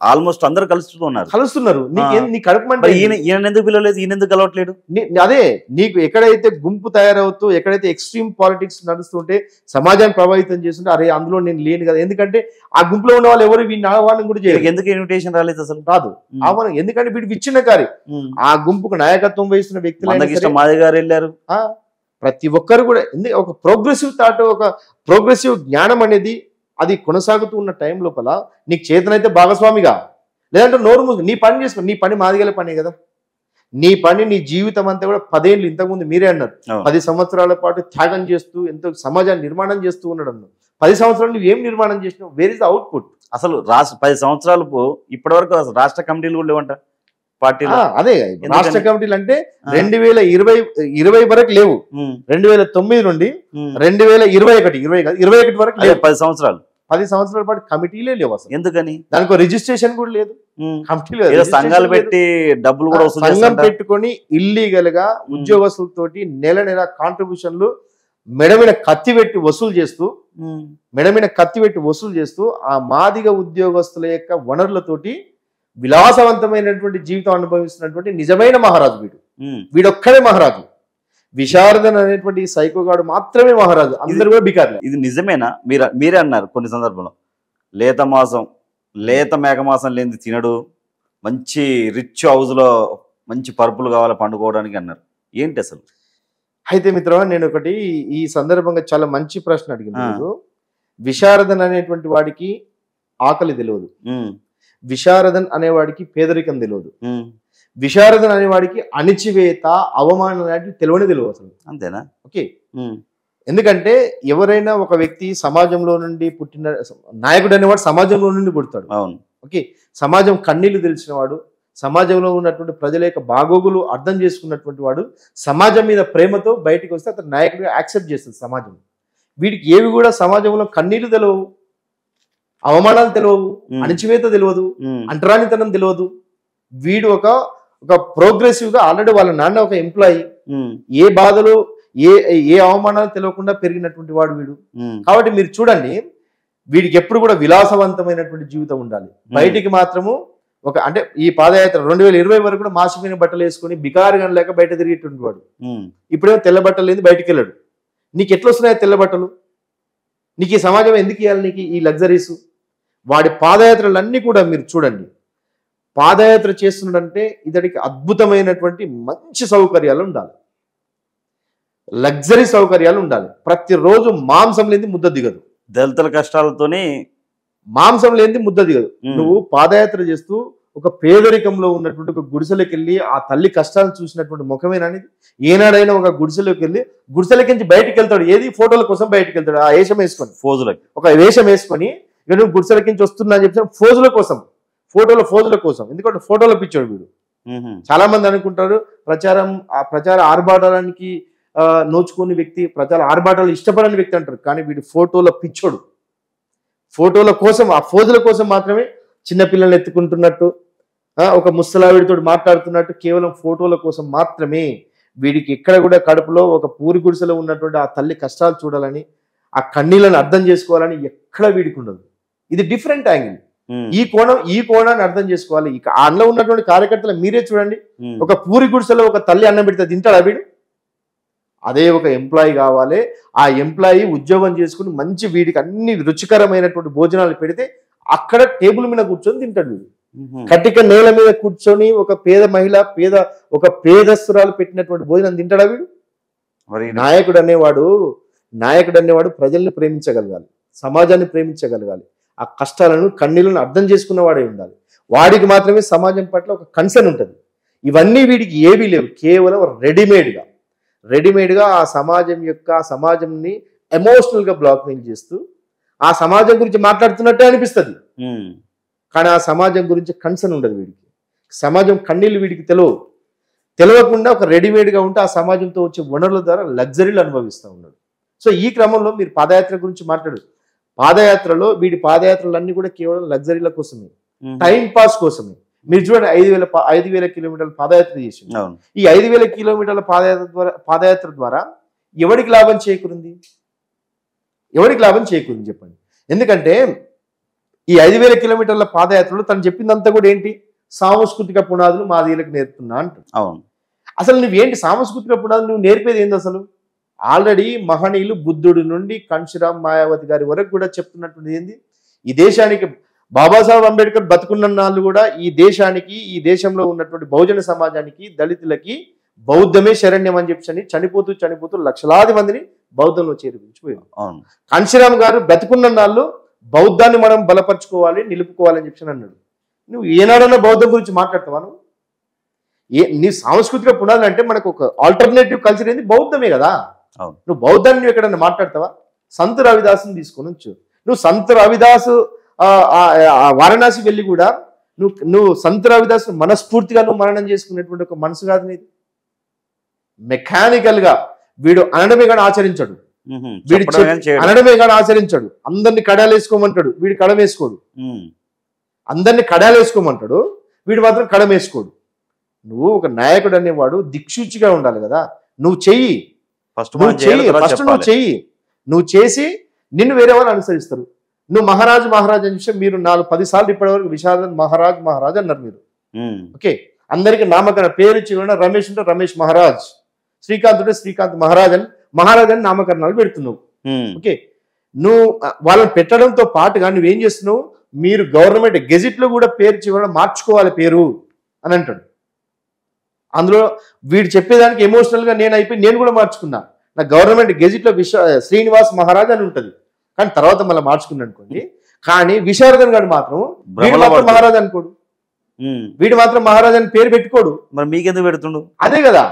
ఆల్మోస్ట్ అందరూ కలుస్తున్నారు. నీకేం నీ కలుపుమంట? ఈయన ఎందుకు పిలవలేదు, ఈయన ఎందుకు కలవట్లేదు? అదే నీకు ఎక్కడైతే గుంపు తయారవుతూ, ఎక్కడైతే ఎక్స్ట్రీమ్ పాలిటిక్స్ నడుస్తుంటే, సమాజాన్ని ప్రభావితం చేస్తుంటే, అరే అందులో నేను లేను కదా. ఎందుకంటే ఆ గుంపులో ఉన్న వాళ్ళు ఎవరు వీడిని ఆహ్వానం కూడా చేయరు. ఎందుకు ఇన్విటేషన్ రాలేదు అసలు? రాదు ఆహ్వానం, ఎందుకంటే వీడు విచ్ఛిన్నకారి. ఆ గుంపుకు నాయకత్వం వహిస్తున్న వ్యక్తులు మాది గారు వెళ్ళారు. ప్రతి ఒక్కరు కూడా ఒక ప్రోగ్రెసివ్ థాట్, ఒక ప్రోగ్రెసివ్ జ్ఞానం అనేది అది కొనసాగుతూ ఉన్న టైం లోపల నీకు చేతనైతే భాగస్వామిగా, లేదంటే నోరు మూసు నీ పని చేసుకో. నీ పని మాదిగల పనే కదా. నీ పని, నీ జీవితం అంతా కూడా 10 ఏళ్ళు, ఇంతకుముందు మీరే అన్నారు 10 సంవత్సరాల పాటు త్యాగం చేస్తూ ఎంతో సమాజాన్ని నిర్మాణం చేస్తూ ఉన్నాడు అన్నారు. 10 సంవత్సరాలు నువ్వు ఏం నిర్మాణం చేసినావు? Where is the output? అసలు 10 సంవత్సరాలు ఇప్పటి వరకు రాష్ట్ర కమిటీలు కూడా లేవంట పార్టీలో. అదే రాష్ట్ర కమిటీలు అంటే 2020 వరకు లేవు. 2009 నుండి 2021 వరకు లేవు. 10 సంవత్సరాలు 10 సంవత్సరాల పాటు కమిటీలే లేవు అసలు. ఎందుకని? దానికి రిజిస్ట్రేషన్ కూడా లేదు. కమిటీలు సంఘాలు పెట్టి డబ్బులు కూడా సంఘం పెట్టుకొని ఇల్లీగల్ గా ఉద్యోగస్తులతోటి నెల కాంట్రిబ్యూషన్లు మెడమిన కత్తి పెట్టి వసూలు చేస్తూ ఆ మాదిగ ఉద్యోగస్తుల యొక్క వనరులతోటి విలాసవంతమైనటువంటి జీవితం అనుభవిస్తున్నటువంటి నిజమైన మహారాజు వీడొక్కడే మహారాజు. విశారదన్ అనేటువంటి సైకోగాడు మాత్రమే మహారాజు, అందరూ కూడా బికార్లు. ఇది నిజమేనా? మీరే అన్నారు కొన్ని సందర్భంలో, లేత మేకమాసం లేని తినడు, మంచి రిచ్ హౌస్ లో మంచి పరుపులు కావాలి పండుకోవడానికి అన్నారు. ఏంటి అసలు? అయితే మిత్రమా, నేను ఒకటి ఈ సందర్భంగా చాలా మంచి ప్రశ్న అడిగింది. విశారదన్ అనేటువంటి వాడికి ఆకలి తెలియదు, విశారదన్ అనేవాడికి పేదరికం తెలియదు, విశారదన్ అనేవాడికి అణిచివేత, అవమానం లాంటివి తెలియదు అసలు. అంతేనా? ఓకే. ఎందుకంటే ఎవరైనా ఒక వ్యక్తి సమాజంలో నుండి పుట్టిన నాయకుడు అనేవాడు సమాజంలో నుండి పుడతాడు. అవును. ఓకే. సమాజం కన్నీళ్లు తెలిసిన వాడు, సమాజంలో ఉన్నటువంటి ప్రజల యొక్క బాగోగులు అర్థం చేసుకున్నటువంటి వాడు, సమాజం మీద ప్రేమతో బయటికి వస్తే అతను నాయకుడిగా యాక్సెప్ట్ చేస్తుంది సమాజం. వీడికి ఏవి కూడా సమాజంలో కన్నీళ్లు తెలియవు, అవమానాలు తెలియవు, అణచివేత తెలియదు, అంటరానితనం తెలియదు. వీడు ఒక ప్రోగ్రెసివ్ గా ఆల్రెడీ వాళ్ళ నాన్న ఒక ఎంప్లాయీ, ఏ బాధలు ఏ అవమానాలు తెలియకుండా పెరిగినటువంటి వాడు వీడు. కాబట్టి మీరు చూడండి, వీడికి ఎప్పుడు కూడా విలాసవంతమైనటువంటి జీవితం ఉండాలి. బయటికి మాత్రము అంటే ఈ పాదయాత్ర 2020 వరకు కూడా మాసిపోయిన బట్టలు వేసుకొని బికారుగా లేక బయట తిరిగేటువంటి వాడు. ఇప్పుడేమో తెల్ల బట్టలు లేదు, బయటికి వెళ్ళాడు. నీకు ఎట్లా వస్తున్నాయి తెల్ల బట్టలు? నీకు ఈ సమాజం ఎందుకు ఇవ్వాలి నీకు ఈ లగ్జరీస్? వాడి పాదయాత్రలన్నీ కూడా మీరు చూడండి, పాదయాత్ర చేస్తున్నాడంటే ఇతడికి అద్భుతమైనటువంటి మంచి సౌకర్యాలు ఉండాలి, లగ్జరీ సౌకర్యాలు ఉండాలి. ప్రతిరోజు మాంసం లేని ముద్ద దిగదు. దళితుల కష్టాలతోనే మాంసం లేని ముద్ద దిగదు. నువ్వు పాదయాత్ర చేస్తూ ఒక పేదరికంలో ఉన్నటువంటి ఒక గుడిసెలోకి వెళ్ళి ఆ తల్లి కష్టాలను చూసినటువంటి ముఖమేనని, ఏనాడైనా ఒక గుడిసెలోకి వెళ్ళి గుడిసెలకించి బయటికి వెళ్తాడు, ఏది ఫోటోల కోసం బయటికి వెళ్తాడు, ఆ వేషం వేసుకొని, ఒక వేషం వేసుకొని ఇక నువ్వు గుడిసెలకించి వస్తున్నా అని చెప్పి ఫోజుల కోసం, ఫోటోల కోసం. ఎందుకంటే ఫోటోలో పిచ్చాడు వీడు. చాలా మంది అనుకుంటారు ప్రచార ఆర్భాటానికి నోచుకునే వ్యక్తి, ప్రచార ఆర్భాటాలు ఇష్టపడని వ్యక్తి అంటారు. కానీ వీడు ఫోటోల పిచ్చోడు. ఫోటోల కోసం, ఆ ఫోజుల కోసం మాత్రమే చిన్నపిల్లల్ని ఎత్తుకుంటున్నట్టు, ఒక ముసలావిడితో మాట్లాడుతున్నట్టు, కేవలం ఫోటోల కోసం మాత్రమే. వీడికి ఎక్కడ కూడా కడుపులో ఒక పూరి గుడిసెలో ఉన్నటువంటి ఆ తల్లి కష్టాలు చూడాలని, ఆ కన్నీళ్ళని అర్థం చేసుకోవాలని ఎక్కడ వీడికి ఉండదు. ఇది డిఫరెంట్ యాంగిల్. ఈ కోణాన్ని అర్థం చేసుకోవాలి. ఇక అందులో ఉన్నటువంటి కార్యకర్తలు మీరే చూడండి, ఒక పూరి గుడిసెలో ఒక తల్లి అన్నం పెడితే తింటాడా వీడు? అదే ఒక ఎంప్లాయీ కావాలి. ఆ ఎంప్లాయీ ఉద్యోగం చేసుకుని మంచి వీడికి అన్ని రుచికరమైనటువంటి భోజనాలు పెడితే అక్కడ టేబుల్ మీద కూర్చొని తింటాడు వీడు. కటిక నేల మీద కూర్చొని ఒక పేద మహిళ, ఒక పేదస్తురాలు పెట్టినటువంటి భోజనం తింటాడా వీడు? నాయకుడు అనేవాడు ప్రజల్ని ప్రేమించగలగాలి, సమాజాన్ని ప్రేమించగలగాలి, ఆ కష్టాలను కన్నీళ్లను అర్థం చేసుకున్నవాడే ఉండాలి. వాడికి మాత్రమే సమాజం పట్ల ఒక కన్సర్న్ ఉంటుంది. ఇవన్నీ వీడికి ఏవీ లేవు. కేవలం రెడీమేడ్గా ఆ సమాజంని ఎమోషనల్ గా బ్లాక్మెయిల్ చేస్తూ ఆ సమాజం గురించి మాట్లాడుతున్నట్టే అనిపిస్తుంది. కానీ ఆ సమాజం గురించి కన్సర్న్ ఉండదు వీడికి. సమాజం కన్నీళ్ళు వీడికి తెలియకుండా ఒక రెడీమేడ్గా ఉంటే ఆ సమాజంతో వచ్చే వనరుల ద్వారా లగ్జరీలు అనుభవిస్తూ ఉన్నాడు. సో ఈ క్రమంలో మీరు పాదయాత్ర గురించి పాదయాత్రలో వీడి పాదయాత్రలన్నీ కూడా కేవలం లగ్జరీల కోసమే, టైం పాస్ కోసమే. మీరు చూడండి 5,000 కిలోమీటర్ల పాదయాత్ర చేసింది. అవును. ఈ 5,000 కిలోమీటర్ల పాదయాత్ర ద్వారా ఎవరికి లాభం చేకూరింది? ఎవరికి లాభం చేకూరింది చెప్పండి. ఎందుకంటే ఈ 5,000 కిలోమీటర్ల పాదయాత్రలో తను చెప్పిందంతా కూడా ఏంటి? సాంస్కృతిక పునాదులు మాదీయులకు నేర్పుతున్నా అంటారు. అవును. అసలు నువ్వేంటి సాంస్కృతిక పునాదులు నువ్వు నేర్పేది ఏంది అసలు? ఆల్రెడీ మహనీయులు బుద్ధుడి నుండి కన్షిరామ్ మాయావతి గారి వరకు కూడా చెప్తున్నటువంటిది ఏంది? ఈ దేశానికి బాబాసాహెబ్ అంబేద్కర్ బతుకున్న నాళ్ళు కూడా ఈ దేశానికి, ఈ దేశంలో ఉన్నటువంటి బహుజన సమాజానికి, దళితులకి బౌద్ధమే శరణ్యం అని చెప్పి చనిపోతూ లక్షలాది మందిని బౌద్ధంలో చేర్పించిపోయారు. అవును. కన్షిరామ్ గారు బతుకున్న నాళ్ళు బౌద్ధాన్ని మనం బలపరుచుకోవాలి, నిలుపుకోవాలని చెప్పి అన్నాడు. నువ్వు ఏనాడన్నా బౌద్ధం గురించి మాట్లాడతావా? నువ్వు నీ సాంస్కృతిక పునాదులు అంటే మనకు ఒక ఆల్టర్నేటివ్ కల్చర్ ఏంది? బౌద్ధమే కదా. నువ్వు బౌద్ధాన్ని నువ్వు ఎక్కడన్నా మాట్లాడతావా? సంత్ రవిదాసుని తీసుకొని వచ్చు. నువ్వు సంత్ రవిదాసు వారణాసి వెళ్ళి కూడా నువ్వు సంత్ రవిదాసు మనస్ఫూర్తిగా నువ్వు మననం చేసుకునేటువంటి ఒక మనసు కాదు నీది. మెకానికల్ గా వీడు అనడమే కానీ ఆచరించాడు, అనడమే కానీ ఆచరించాడు. అందరినీ కడాలేసుకోమంటాడు, వీడు కడం వేసుకోడు. అందరినీ కడాలేసుకోమంటాడు, వీడు మాత్రం కడం వేసుకోడు. నువ్వు ఒక నాయకుడు అనేవాడు దిక్సూచిగా ఉండాలి కదా. నువ్వు చెయ్యి, నువ్వు చేసి నిన్ను వేరే వాళ్ళు అనుసరిస్తారు. నువ్వు మహారాజ్ అని చెప్పి మీరు 4-10 సార్లు ఇప్పటి వరకు విశారదన్ మహారాజ్ అన్నారు మీరు. ఓకే, అందరికి నామకరణ పేరు ఇచ్చి రమేష్ ఉంటే రమేష్ మహారాజ్, శ్రీకాంత్ ఉంటే శ్రీకాంత్ మహారాజ్ అని నామకరణాలు పెడుతున్నావు. ఓకే, నువ్వు వాళ్ళని పెట్టడంతో పాటుగా నువ్వేం చేస్తున్నావు? మీరు గవర్నమెంట్ గెజిట్ లో కూడా పేరు చివరన మార్చుకోవాలి పేరు అని అంటాడు. అందులో వీడు చెప్పేదానికి ఎమోషనల్ గా నేను కూడా మార్చుకున్నా. నా గవర్నమెంట్ గెజిట్ లో శ్రీనివాస్ మహారాజ్ అని ఉంటుంది, కానీ తర్వాత మళ్ళీ మార్చుకున్నా అనుకోండి. కానీ విశారదన్ గారు మాత్రం వీడు మాత్రం మహారాజ్ అనుకోడు, వీడు మాత్రం మహారాజ్ అని పేరు పెట్టుకోడు. మరి మీకెందుకు పెడుతుండు? అదే కదా,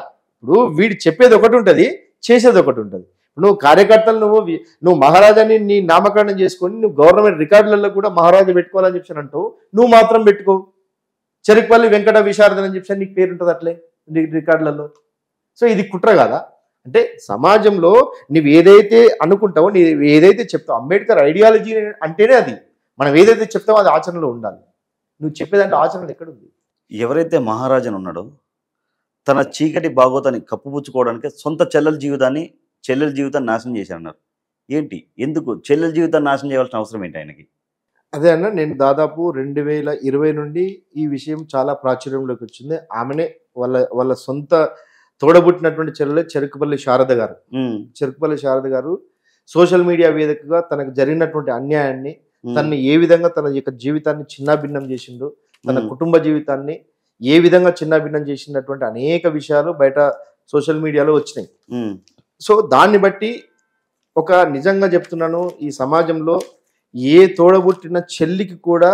ఇప్పుడు వీడు చెప్పేది ఒకటి ఉంటుంది, చేసేది ఒకటి ఉంటుంది. నువ్వు కార్యకర్తలు నువ్వు మహారాజాని నీ నామకరణం చేసుకొని నువ్వు గవర్నమెంట్ రికార్డులలో కూడా మహారాజు పెట్టుకోవాలని చెప్పానంటూ నువ్వు మాత్రం పెట్టుకో. చెరుకుపల్లి వెంకట విశారదన్ అని చెప్పి నీకు పేరు ఉంటుంది అట్లే రికార్డులలో. సో ఇది కుట్ర కదా. అంటే సమాజంలో నువ్వు ఏదైతే అనుకుంటావో, నువ్వు ఏదైతే చెప్తావు, అంబేద్కర్ ఐడియాలజీ అంటేనే అది. మనం ఏదైతే చెప్తావో అది ఆచరణలో ఉండాలి. నువ్వు చెప్పేదంటే ఆచరణ ఎక్కడుంది? ఎవరైతే మహారాజన్ ఉన్నాడో తన చీకటి భాగోతాన్ని కప్పుపుచ్చుకోవడానికి సొంత చెల్లెల జీవితాన్ని నాశనం చేశారన్నారు. ఏంటి, ఎందుకు చెల్లెల జీవితాన్ని నాశనం చేయాల్సిన అవసరం ఏంటి ఆయనకి? అదే అన్న, నేను దాదాపు 2020 నుండి ఈ విషయం చాలా ప్రాచుర్యంలోకి వచ్చింది. ఆమెనే వాళ్ళ సొంత తోడబుట్టినటువంటి చెల్లెలే చెరుకుపల్లి శారద గారు. చెరుకుపల్లి శారద గారు సోషల్ మీడియా వేదికగా తనకు జరిగినటువంటి అన్యాయాన్ని, తనని ఏ విధంగా తన యొక్క జీవితాన్ని చిన్నాభిన్నం చేసిండు, తన కుటుంబ జీవితాన్ని ఏ విధంగా చిన్నాభిన్నం చేసినటువంటి అనేక విషయాలు బయట సోషల్ మీడియాలో వచ్చినాయి. సో దాన్ని బట్టి ఒక నిజంగా చెప్తున్నాను, ఈ సమాజంలో ఏ తోడబుట్టిన చెల్లికి కూడా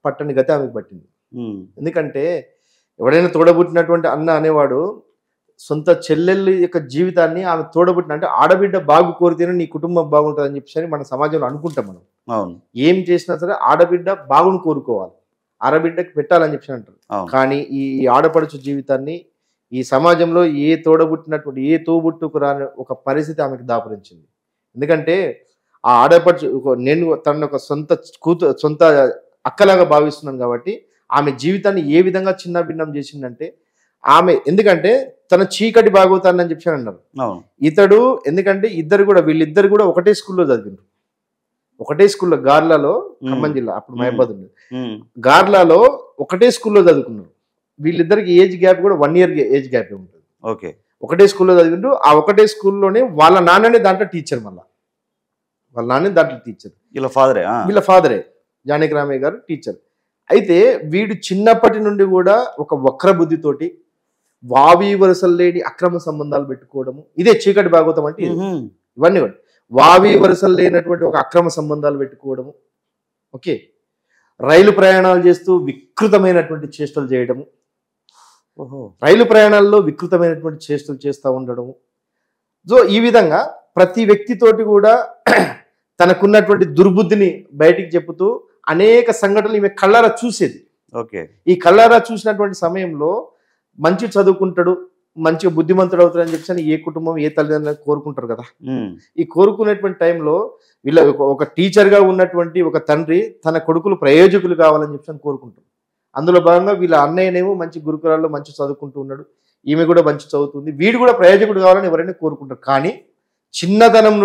పట్టని గతి ఆమెకు పట్టింది. ఎందుకంటే ఎవడైనా తోడబుట్టినటువంటి అన్న అనేవాడు సొంత చెల్లెళ్ళ యొక్క జీవితాన్ని ఆమె తోడబుట్టిన, అంటే ఆడబిడ్డ బాగు కోరితేనే నీ కుటుంబం బాగుంటుంది అని చెప్పి మన సమాజంలో అనుకుంటాం మనం. ఏం చేసినా సరే ఆడబిడ్డ బాగుని కోరుకోవాలి, ఆడబిడ్డకి పెట్టాలని చెప్పి అంటారు. కానీ ఈ ఆడపడుచు జీవితాన్ని ఈ సమాజంలో ఏ తోడబుట్టినటువంటి ఏ తోబుట్టుకు రాని ఒక పరిస్థితి ఆమెకు దాపురించింది. ఎందుకంటే ఆ ఆడపడుచు నేను తన ఒక సొంత అక్కలాగా భావిస్తున్నాను కాబట్టి ఆమె జీవితాన్ని ఏ విధంగా చిన్నాభిన్నం చేసిందంటే ఆమె, ఎందుకంటే తన చీకటి భాగవతాన్ని అని చెప్పి అన్నారు ఇతడు. ఎందుకంటే వీళ్ళిద్దరు కూడా ఒకటే స్కూల్లో చదివిండ్రు, ఒకటే స్కూల్లో గార్లలో, ఖమ్మం జిల్లా అప్పుడు మహబాద్ ఉంది, గార్లలో ఒకటే స్కూల్లో చదువుకున్నారు. వీళ్ళిద్దరికి ఏజ్ గ్యాప్ కూడా 1 year ఏజ్ గ్యాప్ ఉంటుంది. ఓకే, ఒకటే స్కూల్లో చదివిండ్రు. ఆ ఒకటే స్కూల్లోనే వాళ్ళ నాన్ననే దాంట్లో టీచర్, వాళ్ళ నాన్నే దాంట్లో టీచర్, వీళ్ళ ఫాదరే జానకి రామయ్య గారు టీచర్. అయితే వీడు చిన్నప్పటి నుండి కూడా ఒక వక్ర బుద్ధితోటి వావి వరుసలు లేని అక్రమ సంబంధాలు పెట్టుకోవడము, ఇదే చీకటి భాగవతం అంటే. ఇవన్నీ కూడా వావి వరుసలు లేనటువంటి ఒక అక్రమ సంబంధాలు పెట్టుకోవడము. ఓకే, రైలు ప్రయాణాలు చేస్తూ వికృతమైనటువంటి చేష్టలు చేయడము, రైలు ప్రయాణాల్లో వికృతమైనటువంటి చేష్టలు చేస్తూ ఉండడము. సో ఈ విధంగా ప్రతి వ్యక్తితోటి కూడా తనకున్నటువంటి దుర్బుద్ధిని బయటికి చెబుతూ అనేక సంఘటనలు ఈమె కళ్ళారా చూసేది. ఓకే, ఈ కళ్ళారా చూసినటువంటి సమయంలో మంచి చదువుకుంటాడు, మంచిగా బుద్ధిమంతుడు అవుతాడు అని చెప్పి ఏ కుటుంబం ఏ తల్లిదండ్రులు కోరుకుంటారు కదా. ఈ కోరుకునేటువంటి టైంలో ఒక టీచర్ గా ఉన్నటువంటి ఒక తండ్రి తన కొడుకులు ప్రయోజకులు కావాలని చెప్పి కోరుకుంటారు. అందులో భాగంగా వీళ్ళ అన్నయ్యనేమో మంచి గురుకులాల్లో మంచి చదువుకుంటూ ఉన్నాడు, ఈమె కూడా మంచి చదువుతుంది, వీడు కూడా ప్రయోజకుడు కావాలని ఎవరైనా కోరుకుంటారు. కానీ చిన్నతనం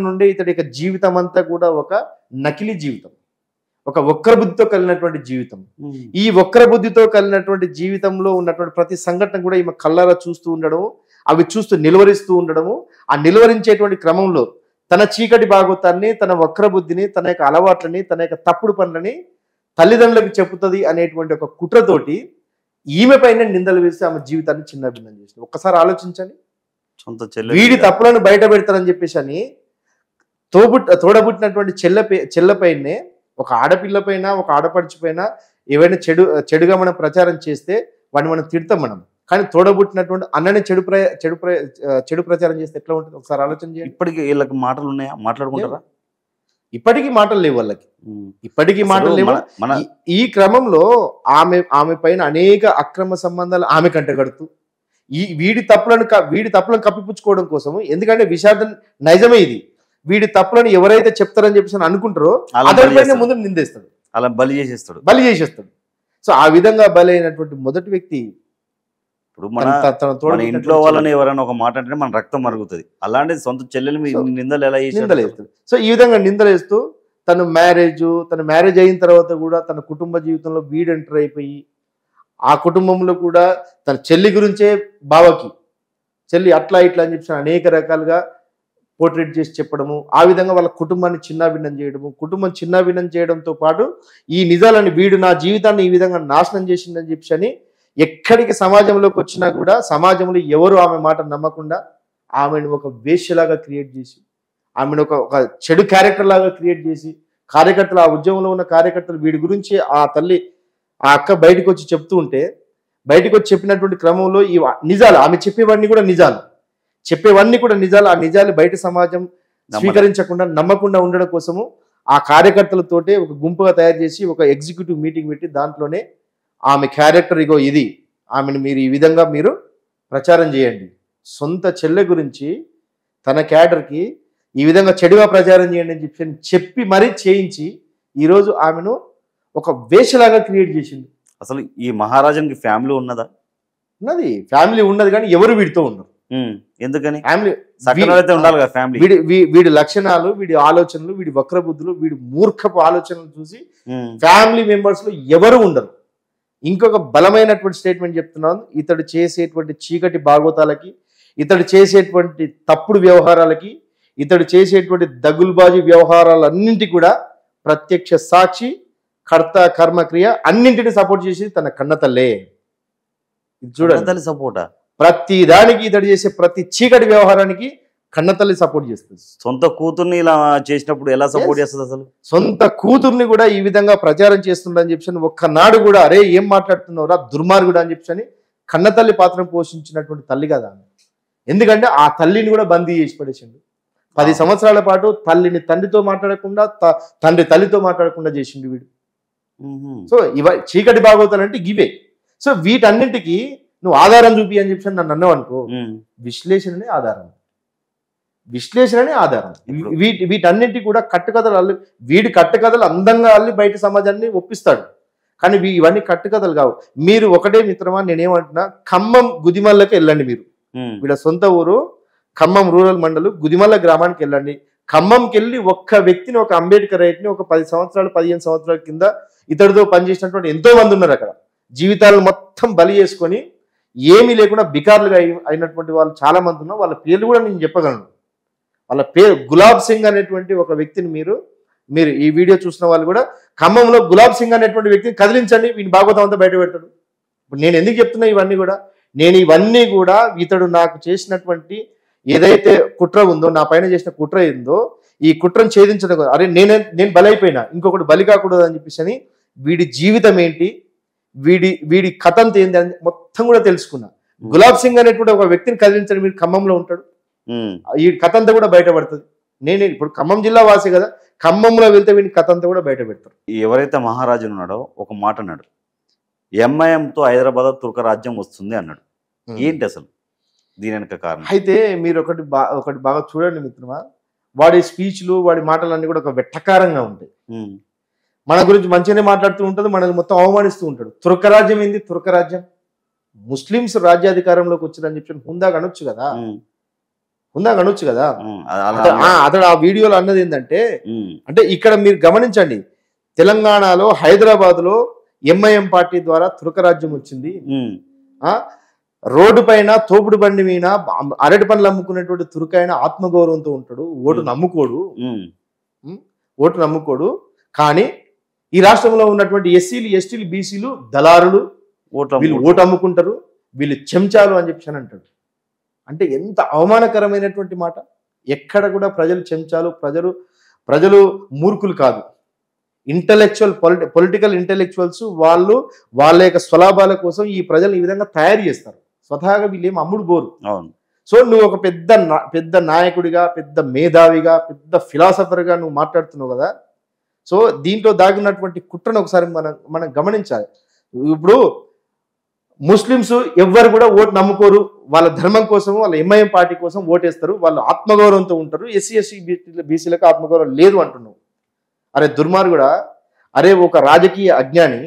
నుండే ఇతడి యొక్క జీవితం అంతా కూడా ఒక నకిలీ జీవితం, ఒక వక్ర బుద్ధితో కలిగినటువంటి జీవితం. ఈ వక్ర బుద్ధితో కలిగినటువంటి జీవితంలో ఉన్నటువంటి ప్రతి సంఘటన కూడా ఈమె కళ్ళారా చూస్తూ ఉండడము, అవి చూస్తూ నిలువరిస్తూ ఉండడము. ఆ నిలువరించేటువంటి క్రమంలో తన చీకటి భాగవతాన్ని, తన వక్ర బుద్ధిని, తన యొక్క అలవాట్లని, తన యొక్క తప్పుడు పనులని తల్లిదండ్రులకు చెప్పుతుంది అనేటువంటి ఒక కుట్రతోటి ఈమె పైన నిందలు వేసి ఆమె జీవితాన్ని చిన్నభిన్నం చేసింది. ఒక్కసారి ఆలోచించండి. సొంత చెల్లె వీడి తప్పులను బయట పెడతారని చెప్పేసి అని తోడబుట్టినటువంటి చెల్లెపైనే, ఒక ఆడపిల్ల పైన, ఒక ఆడపడిచి పైన ఏవైనా చెడుగా మనం ప్రచారం చేస్తే వాడిని మనం తిడతాం మనం. కానీ తోడబుట్టినటువంటి అన్నని చెడు ప్రచారం చేస్తే ఎట్లా ఉంటుంది ఒకసారి ఆలోచన చేయండి. ఇప్పటికి వీళ్ళకి మాటలు ఉన్నాయా? మాట్లాడుకుంటారా? ఇప్పటికీ మాటలు లేవు వాళ్ళకి, ఇప్పటికీ మాటలు లేవు. ఈ క్రమంలో ఆమె పైన అనేక అక్రమ సంబంధాలు ఆమె కంటగడుతూ వీడి తప్పులను కప్పిపుచ్చుకోవడం కోసము. ఎందుకంటే విషాదం నైజమే ఇది. వీడి తప్పులను ఎవరైతే చెప్తారని చెప్పేసి అనుకుంటారో అతనిపైన ముందు నిందేస్తాడు, అలా బలి చేసేస్తాడు. సో ఆ విధంగా బలి అయినటువంటి మొదటి వ్యక్తి. ఇప్పుడు మన ఇంట్లో వాళ్ళని ఎవరైనా ఒక మాట అంటే మన రక్తం మరుగుతుంది. అలాంటిది సొంత చెల్లెలు నిందలు ఎలా నిందలేస్తాడు. సో ఈ విధంగా నిందలేస్తూ తన మ్యారేజ్ అయిన తర్వాత కూడా తన కుటుంబ జీవితంలో వీడు ఎంటర్ అయిపోయి, ఆ కుటుంబంలో కూడా తన చెల్లి గురించే బావకి చెల్లి అట్లా ఇట్లా అని చెప్పి అనేక రకాలుగా పోర్ట్రేట్ చేసి చెప్పడము, ఆ విధంగా వాళ్ళ కుటుంబాన్ని చిన్నాభిన్నం చేయడము. కుటుంబం చిన్నాభిన్నం చేయడంతో పాటు ఈ నిజాలని వీడు నా జీవితాన్ని ఈ విధంగా నాశనం చేసిందని చెప్పి అని ఎక్కడికి సమాజంలోకి వచ్చినా కూడా సమాజంలో ఎవరు ఆమె మాట నమ్మకుండా ఆమెను ఒక వేశ్యలాగా క్రియేట్ చేసి, ఆమెను ఒక చెడు క్యారెక్టర్ లాగా క్రియేట్ చేసి, కార్యకర్తలు, ఆ ఉద్యమంలో ఉన్న కార్యకర్తలు వీడి గురించి ఆ అక్క బయటకు వచ్చి చెప్తూ ఉంటే, బయటకు వచ్చి చెప్పినటువంటి క్రమంలో ఈ నిజాలు, ఆమె చెప్పేవన్నీ కూడా నిజాలు, ఆ నిజాలు బయట సమాజం స్వీకరించకుండా నమ్మకుండా ఉండడం కోసము ఆ కార్యకర్తలతోటే ఒక గుంపుగా తయారు చేసి ఒక ఎగ్జిక్యూటివ్ మీటింగ్ పెట్టి దాంట్లోనే ఆమె క్యారెక్టర్ ఇగో ఇది, ఆమెను మీరు ఈ విధంగా మీరు ప్రచారం చేయండి, సొంత చెల్లె గురించి తన క్యాడర్కి ఈ విధంగా చెడుగా ప్రచారం చేయండి అని చెప్పి మరీ చేయించి ఈరోజు ఆమెను ఒక వేషలాగా క్రియేట్ చేసింది. అసలు ఈ మహారాజానికి ఫ్యామిలీ ఉన్నదా? ఫ్యామిలీ ఉన్నది కానీ ఎవరు వీడితో ఉండరు. ఎందుకని? ఫ్యామిలీ ఉండాలి కదా. ఫ్యామిలీ వీడి లక్షణాలు, వీడి ఆలోచనలు, వీడి వక్ర బుద్ధులు, వీడి మూర్ఖపు ఆలోచనలు చూసి ఫ్యామిలీ మెంబర్స్ లో ఎవరు ఉండరు. ఇంకొక బలమైనటువంటి స్టేట్మెంట్ చెప్తున్నాను, ఇతడు చేసేటువంటి చీకటి భాగవతాలకి, ఇతడు చేసేటువంటి తప్పుడు వ్యవహారాలకి, ఇతడు చేసేటువంటి దగుల్బాజీ వ్యవహారాలన్నింటి కూడా ప్రత్యక్ష సాక్షి, కర్త, కర్మక్రియ అన్నింటినీ సపోర్ట్ చేసి తన కన్నతల్లే. చూడండి సపోర్టా? ప్రతి దానికి ఇతడు చేసే ప్రతి చీకటి వ్యవహారానికి కన్నతల్లి సపోర్ట్ చేస్తుంది. సొంత కూతుర్ని ఇలా చేసినప్పుడు ఎలా సపోర్ట్ చేస్తుంది? అసలు సొంత కూతుర్ని కూడా ఈ విధంగా ప్రచారం చేస్తుండని చెప్పి ఒక్కనాడు కూడా అరే ఏం మాట్లాడుతున్నావురా దుర్మార్గుడు అని చెప్పి కన్నతల్లి పాత్రను పోషించినటువంటి తల్లి కదా. ఎందుకంటే ఆ తల్లిని కూడా బందీ చేసి పడేసిండు. 10 సంవత్సరాల పాటు తల్లిని తండ్రితో మాట్లాడకుండా, తండ్రి తల్లితో మాట్లాడకుండా చేసిండు వీడు. సో చీకటి భాగవతాలంటే ఇవే. సో వీటన్నింటికి నువ్వు ఆధారం చూపి అని చెప్పి నన్ను అన్నావు అనుకో, విశ్లేషణనే ఆధారం. వీటన్నింటి కూడా కట్టుకథలు వీడి కట్టుకథలు అందంగా అల్లి బయట సమాజాన్ని ఒప్పిస్తాడు. కానీ ఇవన్నీ కట్టుకథలు కావు. మీరు ఒకటే మిత్రమా, నేనేమంటున్నా, ఖమ్మం గుదిమల్లకి వెళ్ళండి. మీరు వీళ్ళ సొంత ఊరు ఖమ్మం రూరల్ మండలం గుదిమల్ల గ్రామానికి వెళ్ళండి. ఖమ్మంకి వెళ్ళి ఒక్క వ్యక్తిని, ఒక అంబేద్కర్ రైట్ని ఒక 10 సంవత్సరాలు 15 సంవత్సరాల కింద ఇతడితో పనిచేసినటువంటి ఎంతో మంది ఉన్నారు అక్కడ. జీవితాలను మొత్తం బలి చేసుకొని ఏమీ లేకుండా బికార్లుగా అయినటువంటి వాళ్ళు చాలా మంది ఉన్నారు. వాళ్ళ పేర్లు కూడా నేను చెప్పగలను. వాళ్ళ పేరు గులాబ్ సింగ్ అనేటువంటి ఒక వ్యక్తిని మీరు ఈ వీడియో చూసిన వాళ్ళు కూడా ఖమ్మంలో గులాబ్ సింగ్ అనేటువంటి వ్యక్తిని కదిలించండి, వీని భాగవతం అంతా బయట పెడతాడు. ఇప్పుడు నేను ఎందుకు చెప్తున్నా ఇవన్నీ కూడా ఇతడు నాకు చేసినటువంటి ఏదైతే కుట్ర ఉందో, నా పైన చేసిన కుట్ర ఏందో, ఈ కుట్రను ఛేదించడం, అరే నేను బలైపోయినా ఇంకొకటి బలి కాకూడదు అని చెప్పేసి వీడి జీవితం ఏంటి, వీడి కథ అంతా ఏంది అని మొత్తం కూడా తెలుసుకున్నా. గులాబ్ సింగ్ అనేటువంటి ఒక వ్యక్తిని కదిలించండి, మీరు ఖమ్మంలో ఉంటాడు, ఈ కథ అంతా కూడా బయటపడుతుంది. నేనే ఇప్పుడు ఖమ్మం జిల్లా వాసి కదా, ఖమ్మంలో వెళ్తే వీడి కథ అంతా కూడా బయట పెడతారు. ఎవరైతే మహారాజు ఉన్నాడో ఒక మాట అన్నాడు, ఎంఐఎంతో హైదరాబాద్ తుర్క రాజ్యం వస్తుంది అన్నాడు. ఏంటి అసలు దీని వెనక కారణం? అయితే మీరు ఒకటి బాగా చూడండి మిత్రమా, వాడి స్పీచ్లు, వాడి మాటలన్నీ కూడా ఒక వెట్టకారంగా ఉంటాయి. మన గురించి మంచిగానే మాట్లాడుతూ ఉంటుంది, మనల్ని మొత్తం అవమానిస్తూ ఉంటాడు. తుర్క రాజ్యం ఏంది? తుర్క రాజ్యం ముస్లిమ్స్ రాజ్యాధికారంలోకి వచ్చిందని చెప్పి హుందాగా అనొచ్చు కదా, హుందాగా అనొచ్చు కదా. అతడు ఆ వీడియోలో అన్నది ఏంటంటే, అంటే ఇక్కడ మీరు గమనించండి, తెలంగాణలో హైదరాబాద్ లో ఎంఐఎం పార్టీ ద్వారా తుర్క రాజ్యం వచ్చింది. రోడ్డు పైన తోపుడు బండి మీద అరటి పండ్లు అమ్ముకునేటువంటి తుర్కాయన ఆత్మగౌరవంతో ఉంటాడు, ఓటు నమ్ముకోడు. కానీ ఈ రాష్ట్రంలో ఉన్నటువంటి ఎస్సీలు, ఎస్టీలు, బీసీలు దళారులు, వీళ్ళు ఓటు అమ్ముకుంటారు, వీళ్ళు చెంచాలు అని చెప్పి అని అంటాడు. అంటే ఎంత అవమానకరమైనటువంటి మాట. ఎక్కడ కూడా ప్రజలు చెంచాలు, ప్రజలు మూర్ఖులు కాదు. ఇంటలెక్చువల్ పొలిటికల్ ఇంటలెక్చువల్స్ వాళ్ళు వాళ్ళ యొక్క స్వలాభాల కోసం ఈ ప్రజలు ఈ విధంగా తయారు చేస్తారు. స్వతహాగా వీళ్ళు ఏం అమ్ముడు పోరు. సో నువ్వు ఒక పెద్ద నాయకుడిగా, పెద్ద మేధావిగా, పెద్ద ఫిలాసఫర్గా నువ్వు మాట్లాడుతున్నావు కదా. సో దీంట్లో దాగినటువంటి కుట్రను ఒకసారి మనం గమనించాలి. ఇప్పుడు ముస్లిమ్స్ ఎవ్వరు కూడా ఓటు నమ్ముకోరు, వాళ్ళ ధర్మం కోసం, వాళ్ళ ఎంఐఎం పార్టీ కోసం ఓటేస్తారు, వాళ్ళు ఆత్మగౌరవంతో ఉంటారు. ఎస్సీ, ఎస్సీ, బీసీలకు ఆత్మగౌరవం లేదు అంటున్నావు. అరే దుర్మార్గుడా, అరే ఒక రాజకీయ అజ్ఞాని.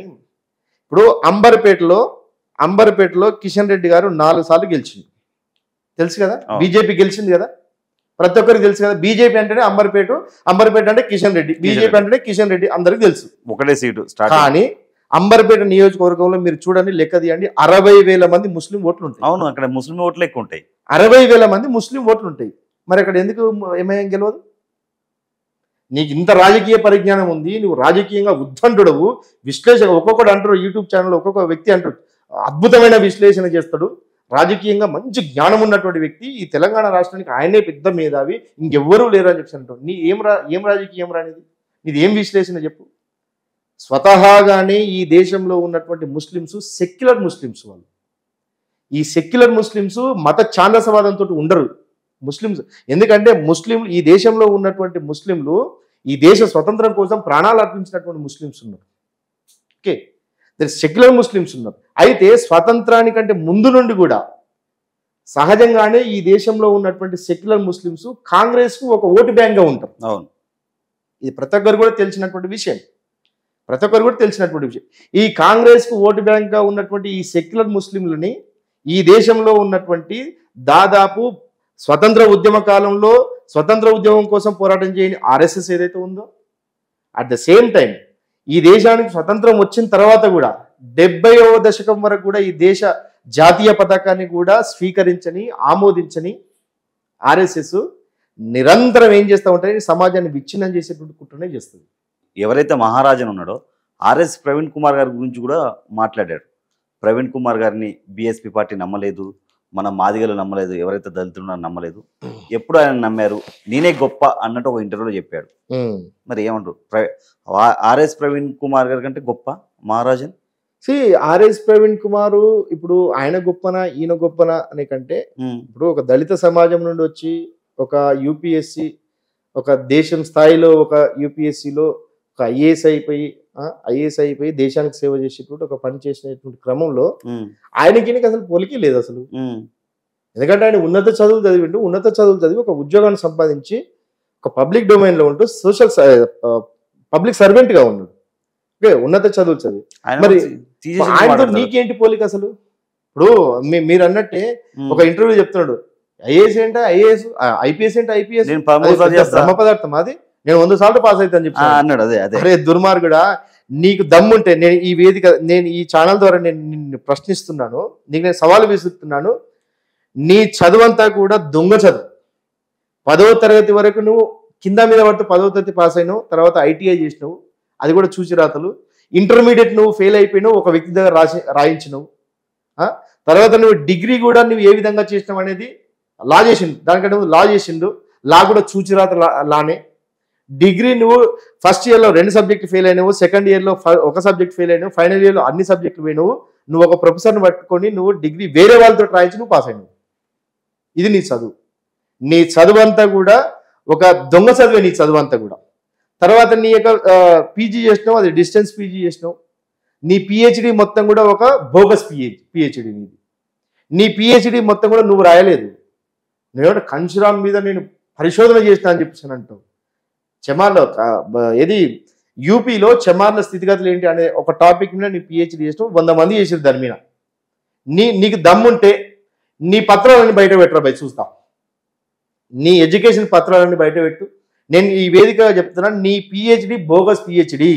ఇప్పుడు అంబర్పేటలో కిషన్ రెడ్డి గారు 4 సార్లు గెలిచింది, తెలుసు కదా. బీజేపీ గెలిచింది కదా, ప్రతి ఒక్కరికి తెలుసు కదా. బీజేపీ అంటేనే అంబర్పేట అంటే కిషన్ రెడ్డి, బీజేపీ అంటేనే కిషన్ రెడ్డి, అందరికి తెలుసు, ఒకటే సీటు. కానీ అంబర్పేట నియోజకవర్గంలో మీరు చూడండి, లెక్క తీయండి, 60,000 మంది ముస్లిం ఓట్లు ఉంటాయి. అవును, అక్కడ ముస్లిం ఓట్లు ఎక్కువ ఉంటాయి. 60,000 మంది ముస్లిం ఓట్లు ఉంటాయి. మరి అక్కడ ఎందుకు ఎంఐఎం గెలవదు? నీకు ఇంత రాజకీయ పరిజ్ఞానం ఉంది, నువ్వు రాజకీయంగా ఉద్దంటుడవు, విశ్లేషణ. ఒక్కొక్కడు అంటారు యూట్యూబ్ ఛానల్, ఒక్కొక్క వ్యక్తి అంటారు అద్భుతమైన విశ్లేషణ చేస్తాడు, రాజకీయంగా మంచి జ్ఞానం ఉన్నటువంటి వ్యక్తి, ఈ తెలంగాణ రాష్ట్రానికి ఆయనే పెద్ద మేధావి, ఇంకెవ్వరూ లేరు అని చెప్పి అంటాడు. నీ ఏం రాజకీయం రానిది? నీది ఏం విశ్లేషణ చెప్పు? స్వతహాగానే ఈ దేశంలో ఉన్నటువంటి ముస్లిమ్స్ సెక్యులర్ ముస్లిమ్స్. వాళ్ళు ఈ సెక్యులర్ ముస్లిమ్స్ మత ఛాందసవాదంతో ఉండరు ముస్లిమ్స్. ఎందుకంటే ఈ దేశంలో ఉన్నటువంటి ముస్లింలు ఈ దేశ స్వతంత్రం కోసం ప్రాణాలు అర్పించినటువంటి ముస్లిమ్స్ ఉన్నారు. ఓకే, సెక్యులర్ ముస్లిమ్స్ ఉన్నారు. అయితే స్వాతంత్రానికంటే ముందు నుండి కూడా సహజంగానే ఈ దేశంలో ఉన్నటువంటి సెక్యులర్ ముస్లిమ్స్ కాంగ్రెస్ కు ఒక ఓటు బ్యాంక్ గా ఉంటారు. అవును, ఇది ప్రతి ఒక్కరు కూడా తెలిసినటువంటి విషయం. ఈ కాంగ్రెస్ కు ఓటు బ్యాంక్ గా ఉన్నటువంటి ఈ సెక్యులర్ ముస్లింలని ఈ దేశంలో ఉన్నటువంటి దాదాపు స్వతంత్ర ఉద్యమ కాలంలో స్వతంత్ర ఉద్యమం కోసం పోరాటం చేయని ఆర్ఎస్ఎస్ ఏదైతే ఉందో, అట్ ద సేమ్ టైం ఈ దేశానికి స్వతంత్రం వచ్చిన తర్వాత కూడా 70వ దశకం వరకు కూడా ఈ దేశ జాతీయ పతాకాన్ని కూడా స్వీకరించని, ఆమోదించని ఆర్ఎస్ఎస్ నిరంతరం ఏం చేస్తూ ఉంటాయి? సమాజాన్ని విచ్ఛిన్నం చేసేటువంటి కుట్రనే చేస్తుంది. ఎవరైతే మహారాజన్ ఉన్నాడో ఆర్ఎస్ ప్రవీణ్ కుమార్ గారి గురించి కూడా మాట్లాడాడు. ప్రవీణ్ కుమార్ గారిని బీఎస్పీ పార్టీ నమ్మలేదు, మన మాదిగలు నమ్మలేదు, ఎవరైతే దళితులు నమ్మలేదు, ఎప్పుడు ఆయన నమ్మారు, నేనే గొప్ప అన్నట్టు ఒక ఇంటర్వ్యూలో చెప్పాడు. మరి ఏమంటారు? ఆర్ఎస్ ప్రవీణ్ కుమార్ గారి కంటే గొప్ప మహారాజన్? ఆర్ఎస్ ప్రవీణ్ కుమార్ ఇప్పుడు ఆయన గొప్పనా ఈయన గొప్పనా అనే కంటే, ఇప్పుడు ఒక దళిత సమాజం నుండి వచ్చి ఒక యూపీఎస్సి, ఒక దేశం స్థాయిలో ఒక యూపీఎస్సిలో ఒక ఐఏఎస్ అయిపోయి దేశానికి సేవ చేసేటువంటి ఒక పని చేసినటువంటి క్రమంలో ఆయనకి అసలు పోలికి లేదు అసలు. ఎందుకంటే ఆయన ఉన్నత చదువులు చదివి ఒక ఉద్యోగాన్ని సంపాదించి ఒక పబ్లిక్ డొమైన్ లో ఉంటూ పబ్లిక్ సర్వెంట్ గా ఉన్నాడు. ఓకే, ఉన్నత చదువులు చదివి మరి ఆయనతో నీకేంటి పోలిక అసలు? ఇప్పుడు మీరు అన్నట్టే ఒక ఇంటర్వ్యూ చెప్తున్నాడు, ఐఏఎస్ ఏంటో ఐఏఎస్, ఐపీఎస్ ఏంటో ఐపీఎస్, బ్రహ్మ పదార్థం అది, నేను 100 సార్లు పాస్ అవుతాను చెప్పి అన్నాడు. అరే దుర్మార్గుడా, నీకు దమ్ముంటే నేను ఈ ఛానల్ ద్వారా నేను నిన్ను ప్రశ్నిస్తున్నాను, నీకు నేను సవాలు విసురుతున్నాను. నీ చదువంతా కూడా దొంగ చదువు. 10వ తరగతి వరకు నువ్వు కింద మీద పడుతూ 10వ తరగతి పాస్ అయినావు, తర్వాత ఐటీఐ చేసినావు, అది కూడా చూచిరాతలు. ఇంటర్మీడియట్ నువ్వు ఫెయిల్ అయిపోయినావు, ఒక వ్యక్తి దగ్గర రాయించినావు. తర్వాత నువ్వు డిగ్రీ కూడా నువ్వు ఏ విధంగా చేసినావు అనేది లా చేసిండు, దానికంటే నువ్వు లా చేసిండు, లా కూడా చూచిరాత లానే. డిగ్రీ నువ్వు ఫస్ట్ ఇయర్లో 2 సబ్జెక్టు ఫెయిల్ అయినావు, సెకండ్ ఇయర్లో 1 సబ్జెక్ట్ ఫెయిల్ అయినావు, ఫైనల్ ఇయర్లో అన్ని సబ్జెక్టులు పోయినావు. నువ్వు ఒక ప్రొఫెసర్ని పట్టుకొని నువ్వు డిగ్రీ వేరే వాళ్ళతో రాయించి నువ్వు పాస్ అయినావు. ఇది నీ చదువు. నీ చదువు అంతా కూడా ఒక దొంగ చదువే నీ చదువు అంతా కూడా. తర్వాత నీ యొక్క పీజీ చేసినావు, అది డిస్టెన్స్ పీజీ చేసినావు. నీ పిహెచ్డి మొత్తం కూడా ఒక బోగస్ పిహెచ్డి నీది. నీ పిహెచ్డి మొత్తం కూడా నువ్వు రాయలేదు. నేను కన్షురామ్ మీద నేను పరిశోధన చేసినా అని చెప్పేసి అంటావు. చెమాలో ఏది యూపీలో చమార్ల స్థితిగతులు ఏంటి అనే ఒక టాపిక్ మీద నీ పిహెచ్డి చేసిన 100 మంది చేసారు దాని మీద. నీకు దమ్ముంటే నీ పత్రాలన్నీ బయట పెట్టరా బయట చూస్తా. నీ ఎడ్యుకేషన్ పత్రాలన్నీ బయట పెట్టు. నేను ఈ వేదికగా చెప్తున్నాను, నీ పిహెచ్డి బోగస్ పిహెచ్డి.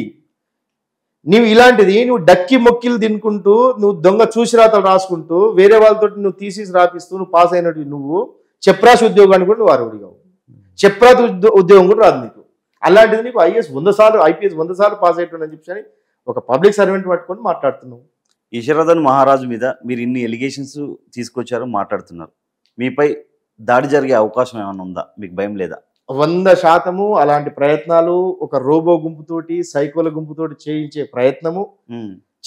నువ్వు ఇలాంటిది నువ్వు డక్కి మొక్కిలు తినుకుంటూ, నువ్వు దొంగ చూసిరాతలు రాసుకుంటూ, వేరే వాళ్ళతో నువ్వు తీసి రాపిస్తూ నువ్వు పాస్ అయినట్టు నువ్వు చెప్రాసి ఉద్యోగాన్ని కూడా నువ్వు అర్హుడిగావు. చెప్రాసి ఉద్యోగం కూడా రాదు నీకు. అలాంటిది నీకు ఐఏఎస్ 100 సార్లు ఐపీఎస్ 100 సార్లు పాస్ అయిపోయిందని చెప్పి ఒక పబ్లిక్ సర్వెంట్ పట్టుకొని మాట్లాడుతున్నావు. ఈశ్వరధన్ మహారాజు మీద మీరు ఇన్ని ఎలిగేషన్స్ తీసుకొచ్చారు, మాట్లాడుతున్నారు. మీపై దాడి జరిగే అవకాశం ఏమైనా ఉందా? మీకు భయం లేదా? 100% అలాంటి ప్రయత్నాలు ఒక రోబో గుంపుతోటి, సైకోల గుంపుతోటి చేయించే ప్రయత్నము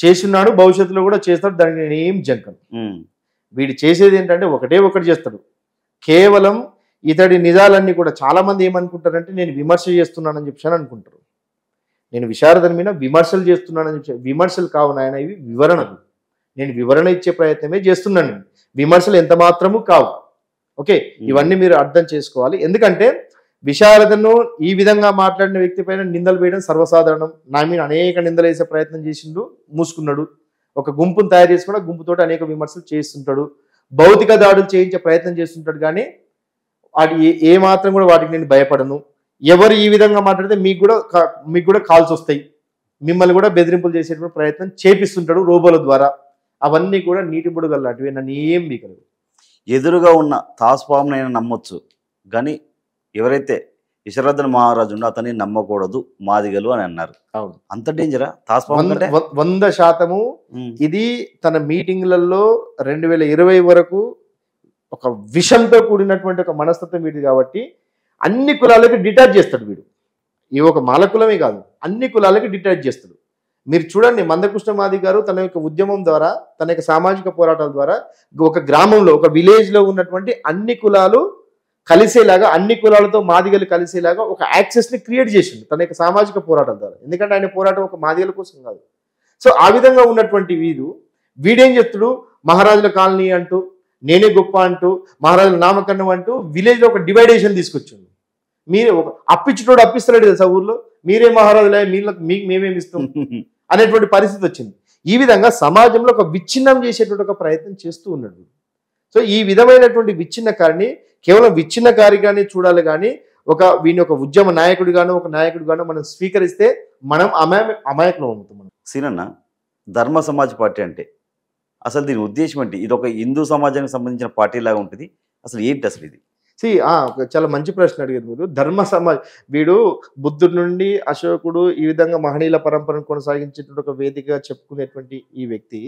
చేస్తున్నాడు, భవిష్యత్తులో కూడా చేస్తాడు. దానికి నేను ఏం జంకను. వీడు చేసేది ఏంటంటే ఒకటి చేస్తాడు. కేవలం ఇతడి నిజాలన్నీ కూడా చాలా మంది ఏమనుకుంటారంటే నేను విమర్శ చేస్తున్నానని చెప్పి అనుకుంటారు. నేను విశారదన్ మీద విమర్శలు చేస్తున్నానని చెప్పి, విమర్శలు కావు నాయన, ఇవి వివరణలు. నేను వివరణ ఇచ్చే ప్రయత్నమే చేస్తున్నాను. విమర్శలు ఎంత మాత్రము కావు. ఓకే, ఇవన్నీ మీరు అర్థం చేసుకోవాలి. ఎందుకంటే విశారదను ఈ విధంగా మాట్లాడిన వ్యక్తి పైన నిందలు వేయడం సర్వసాధారణం. నా మీద అనేక నిందలు వేసే ప్రయత్నం చేసిండు, మూసుకున్నాడు. ఒక గుంపును తయారు చేసుకుని గుంపుతోటి అనేక విమర్శలు చేస్తుంటాడు, భౌతిక దాడులు చేయించే ప్రయత్నం చేస్తుంటాడు. కానీ వాటి ఏ మాత్రం కూడా వాటికి నేను భయపడను. ఎవరు ఈ విధంగా మాట్లాడితే మీకు కూడా కాల్స్ వస్తాయి, మిమ్మల్ని కూడా బెదిరింపులు చేసేటువంటి ప్రయత్నం చేపిస్తుంటాడు రోబోల ద్వారా. అవన్నీ కూడా నీటి బుడగలు లాంటివి, నన్ను ఏం బీకలేదు. ఎదురుగా ఉన్న తాస్పామునైనా నమ్మొచ్చు, కానీ ఎవరైతే ఈశ్వరధన్ మహారాజు ఉండో అతన్ని నమ్మకూడదు మాదిగలు అని అన్నారు. అవును, అంత డేంజరా తాస్పాము? 100% ఇది తన మీటింగ్లలో 2020 వరకు ఒక విషంతో కూడినటువంటి ఒక మనస్తత్వం వీడిది. కాబట్టి అన్ని కులాలకి డిటాచ్ చేస్తాడు వీడు. ఈ ఒక మాల కులమే కాదు, అన్ని కులాలకి డిటాచ్ చేస్తాడు. మీరు చూడండి, మందకృష్ణ మాది గారు తన యొక్క ఉద్యమం ద్వారా, తన యొక్క సామాజిక పోరాటాల ద్వారా ఒక గ్రామంలో, ఒక విలేజ్లో ఉన్నటువంటి అన్ని కులాలు కలిసేలాగా, అన్ని కులాలతో మాదిగలు కలిసేలాగా ఒక యాక్సెస్ని క్రియేట్ చేసిండు తన యొక్క సామాజిక పోరాటాల ద్వారా. ఎందుకంటే ఆయన పోరాటం ఒక మాదిగల కోసం కాదు. సో ఆ విధంగా ఉన్నటువంటి వీడేం చెప్తాడు, మహారాజుల కాలనీ అంటూ, నేనే గొప్ప అంటూ, మహారాజుల నామకరణం అంటూ విలేజ్లో ఒక డివైడేషన్ తీసుకొచ్చిండు. మీరే ఒక అప్పిచ్చుటోడు అప్పిస్తున్నాడు తెలుసా ఊర్లో, మీరే మహారాజులే, మీకు మేమేమి ఇస్తాం అనేటువంటి పరిస్థితి వచ్చింది. ఈ విధంగా సమాజంలో ఒక విచ్ఛిన్నం చేసేటువంటి ఒక ప్రయత్నం చేస్తూ ఉన్నాడు. సో ఈ విధమైనటువంటి విచ్ఛిన్నకారిని కేవలం విచ్ఛిన్నకారిగానే చూడాలి, కానీ వీని ఒక ఉద్యమ నాయకుడిగానో ఒక నాయకుడిగానో మనం స్వీకరిస్తే మనం అమాయకులం అవుతాం. సీనన్న, ధర్మ సమాజ్ పార్టీ అంటే అసలు దీని ఉద్దేశం ఏంటి? ఇది ఒక హిందూ సమాజానికి సంబంధించిన పార్టీ లాగా ఉంటుంది, అసలు ఏంటి అసలు ఇది? చాలా మంచి ప్రశ్న అడిగారు మీరు. ధర్మ సమాజ్, వీడు బుద్ధుడి నుండి అశోకుడు ఈ విధంగా మహనీయుల పరంపరను కొనసాగించేటువంటి ఒక వేదికగా చెప్పుకునేటువంటి ఈ వ్యక్తి,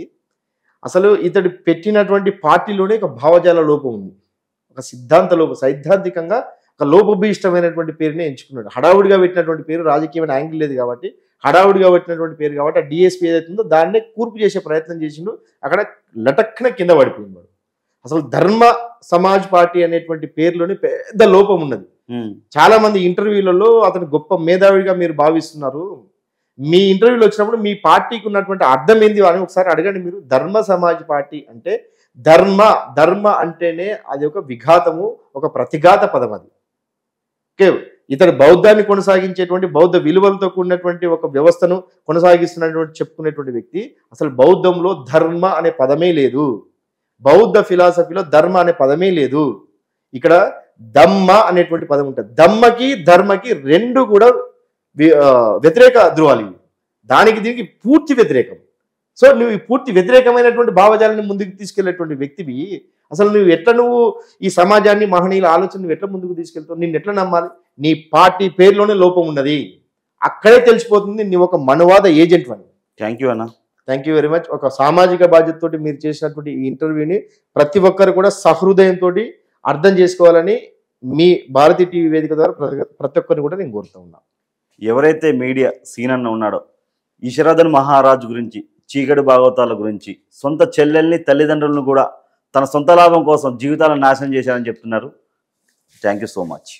అసలు ఇతడు పెట్టినటువంటి పార్టీలోనే ఒక భావజాల లోపం ఉంది, ఒక సిద్ధాంత లోపం. సైద్ధాంతికంగా ఒక లోపభీష్టమైనటువంటి పేరుని ఎంచుకున్నాడు. హడావుడిగా పెట్టినటువంటి పేరు, రాజకీయమైన యాంగిల్ లేదు కాబట్టి హడావుడిగా పెట్టినటువంటి పేరు కాబట్టి ఆ డిఎస్పీ ఏదైతుందో దాన్నే కూర్పు చేసే ప్రయత్నం చేసిండు. అక్కడ లటక్కన కింద పడిపోయింది. అసలు ధర్మ సమాజ్ పార్టీ అనేటువంటి పేరులోని పెద్ద లోపం ఉన్నది. చాలా మంది ఇంటర్వ్యూలలో అతను గొప్ప మేధావిగా మీరు భావిస్తున్నారు. మీ ఇంటర్వ్యూలో వచ్చినప్పుడు మీ పార్టీకి ఉన్నటువంటి అర్థం ఏంది అని ఒకసారి అడగండి మీరు. ధర్మ సమాజ్ పార్టీ అంటే ధర్మ అంటేనే అది ఒక విఘాతము, ఒక ప్రతిఘాత పదం. అది ఓకే, ఇతడు బౌద్ధాన్ని కొనసాగించేటువంటి, బౌద్ధ విలువలతో కూడినటువంటి ఒక వ్యవస్థను కొనసాగిస్తున్నటువంటి చెప్పుకునేటువంటి వ్యక్తి. అసలు బౌద్ధంలో ధర్మ అనే పదమే లేదు, బౌద్ధ ఫిలాసఫీలో ధర్మ అనే పదమే లేదు. ఇక్కడ దమ్మ అనేటువంటి పదం ఉంటుంది. దమ్మకి ధర్మకి రెండు కూడా వ్యతిరేక ధృవాలు. దానికి దీనికి పూర్తి వ్యతిరేకం. సో నువ్వు ఈ పూర్తి వ్యతిరేకమైనటువంటి భావజాలాన్ని ముందుకు తీసుకెళ్లేటువంటి వ్యక్తివి. అసలు నువ్వు ఈ సమాజాన్ని, మహనీయుల ఆలోచన నువ్వు ఎట్లా ముందుకు తీసుకెళ్తావు? నిన్ను ఎట్లా నమ్మాలి? నీ పార్టీ పేరులోనే లోపం ఉన్నది. అక్కడే తెలిసిపోతుంది నీ ఒక మనువాద ఏజెంట్ అని. థ్యాంక్ యూ అన్న. Thank you very much. ఒక సామాజిక బాధ్యతతోటి మీరు చేసినటువంటి ఈ ఇంటర్వ్యూని ప్రతి ఒక్కరు కూడా సహృదయంతో అర్థం చేసుకోవాలని మీ భారతీ టీవీ వేదిక ద్వారా ప్రతి ఒక్కరిని కూడా నేను కోరుతూ ఉన్నా. ఎవరైతే మీడియా సీనన్న ఉన్నాడో ఈశ్వరధన్ మహారాజు గురించి, చీకటి భాగవతాల గురించి, సొంత చెల్లెల్ని, తల్లిదండ్రులను కూడా తన సొంత లాభం కోసం జీవితాలను నాశనం చేశారని చెప్తున్నారు. Thank you so much.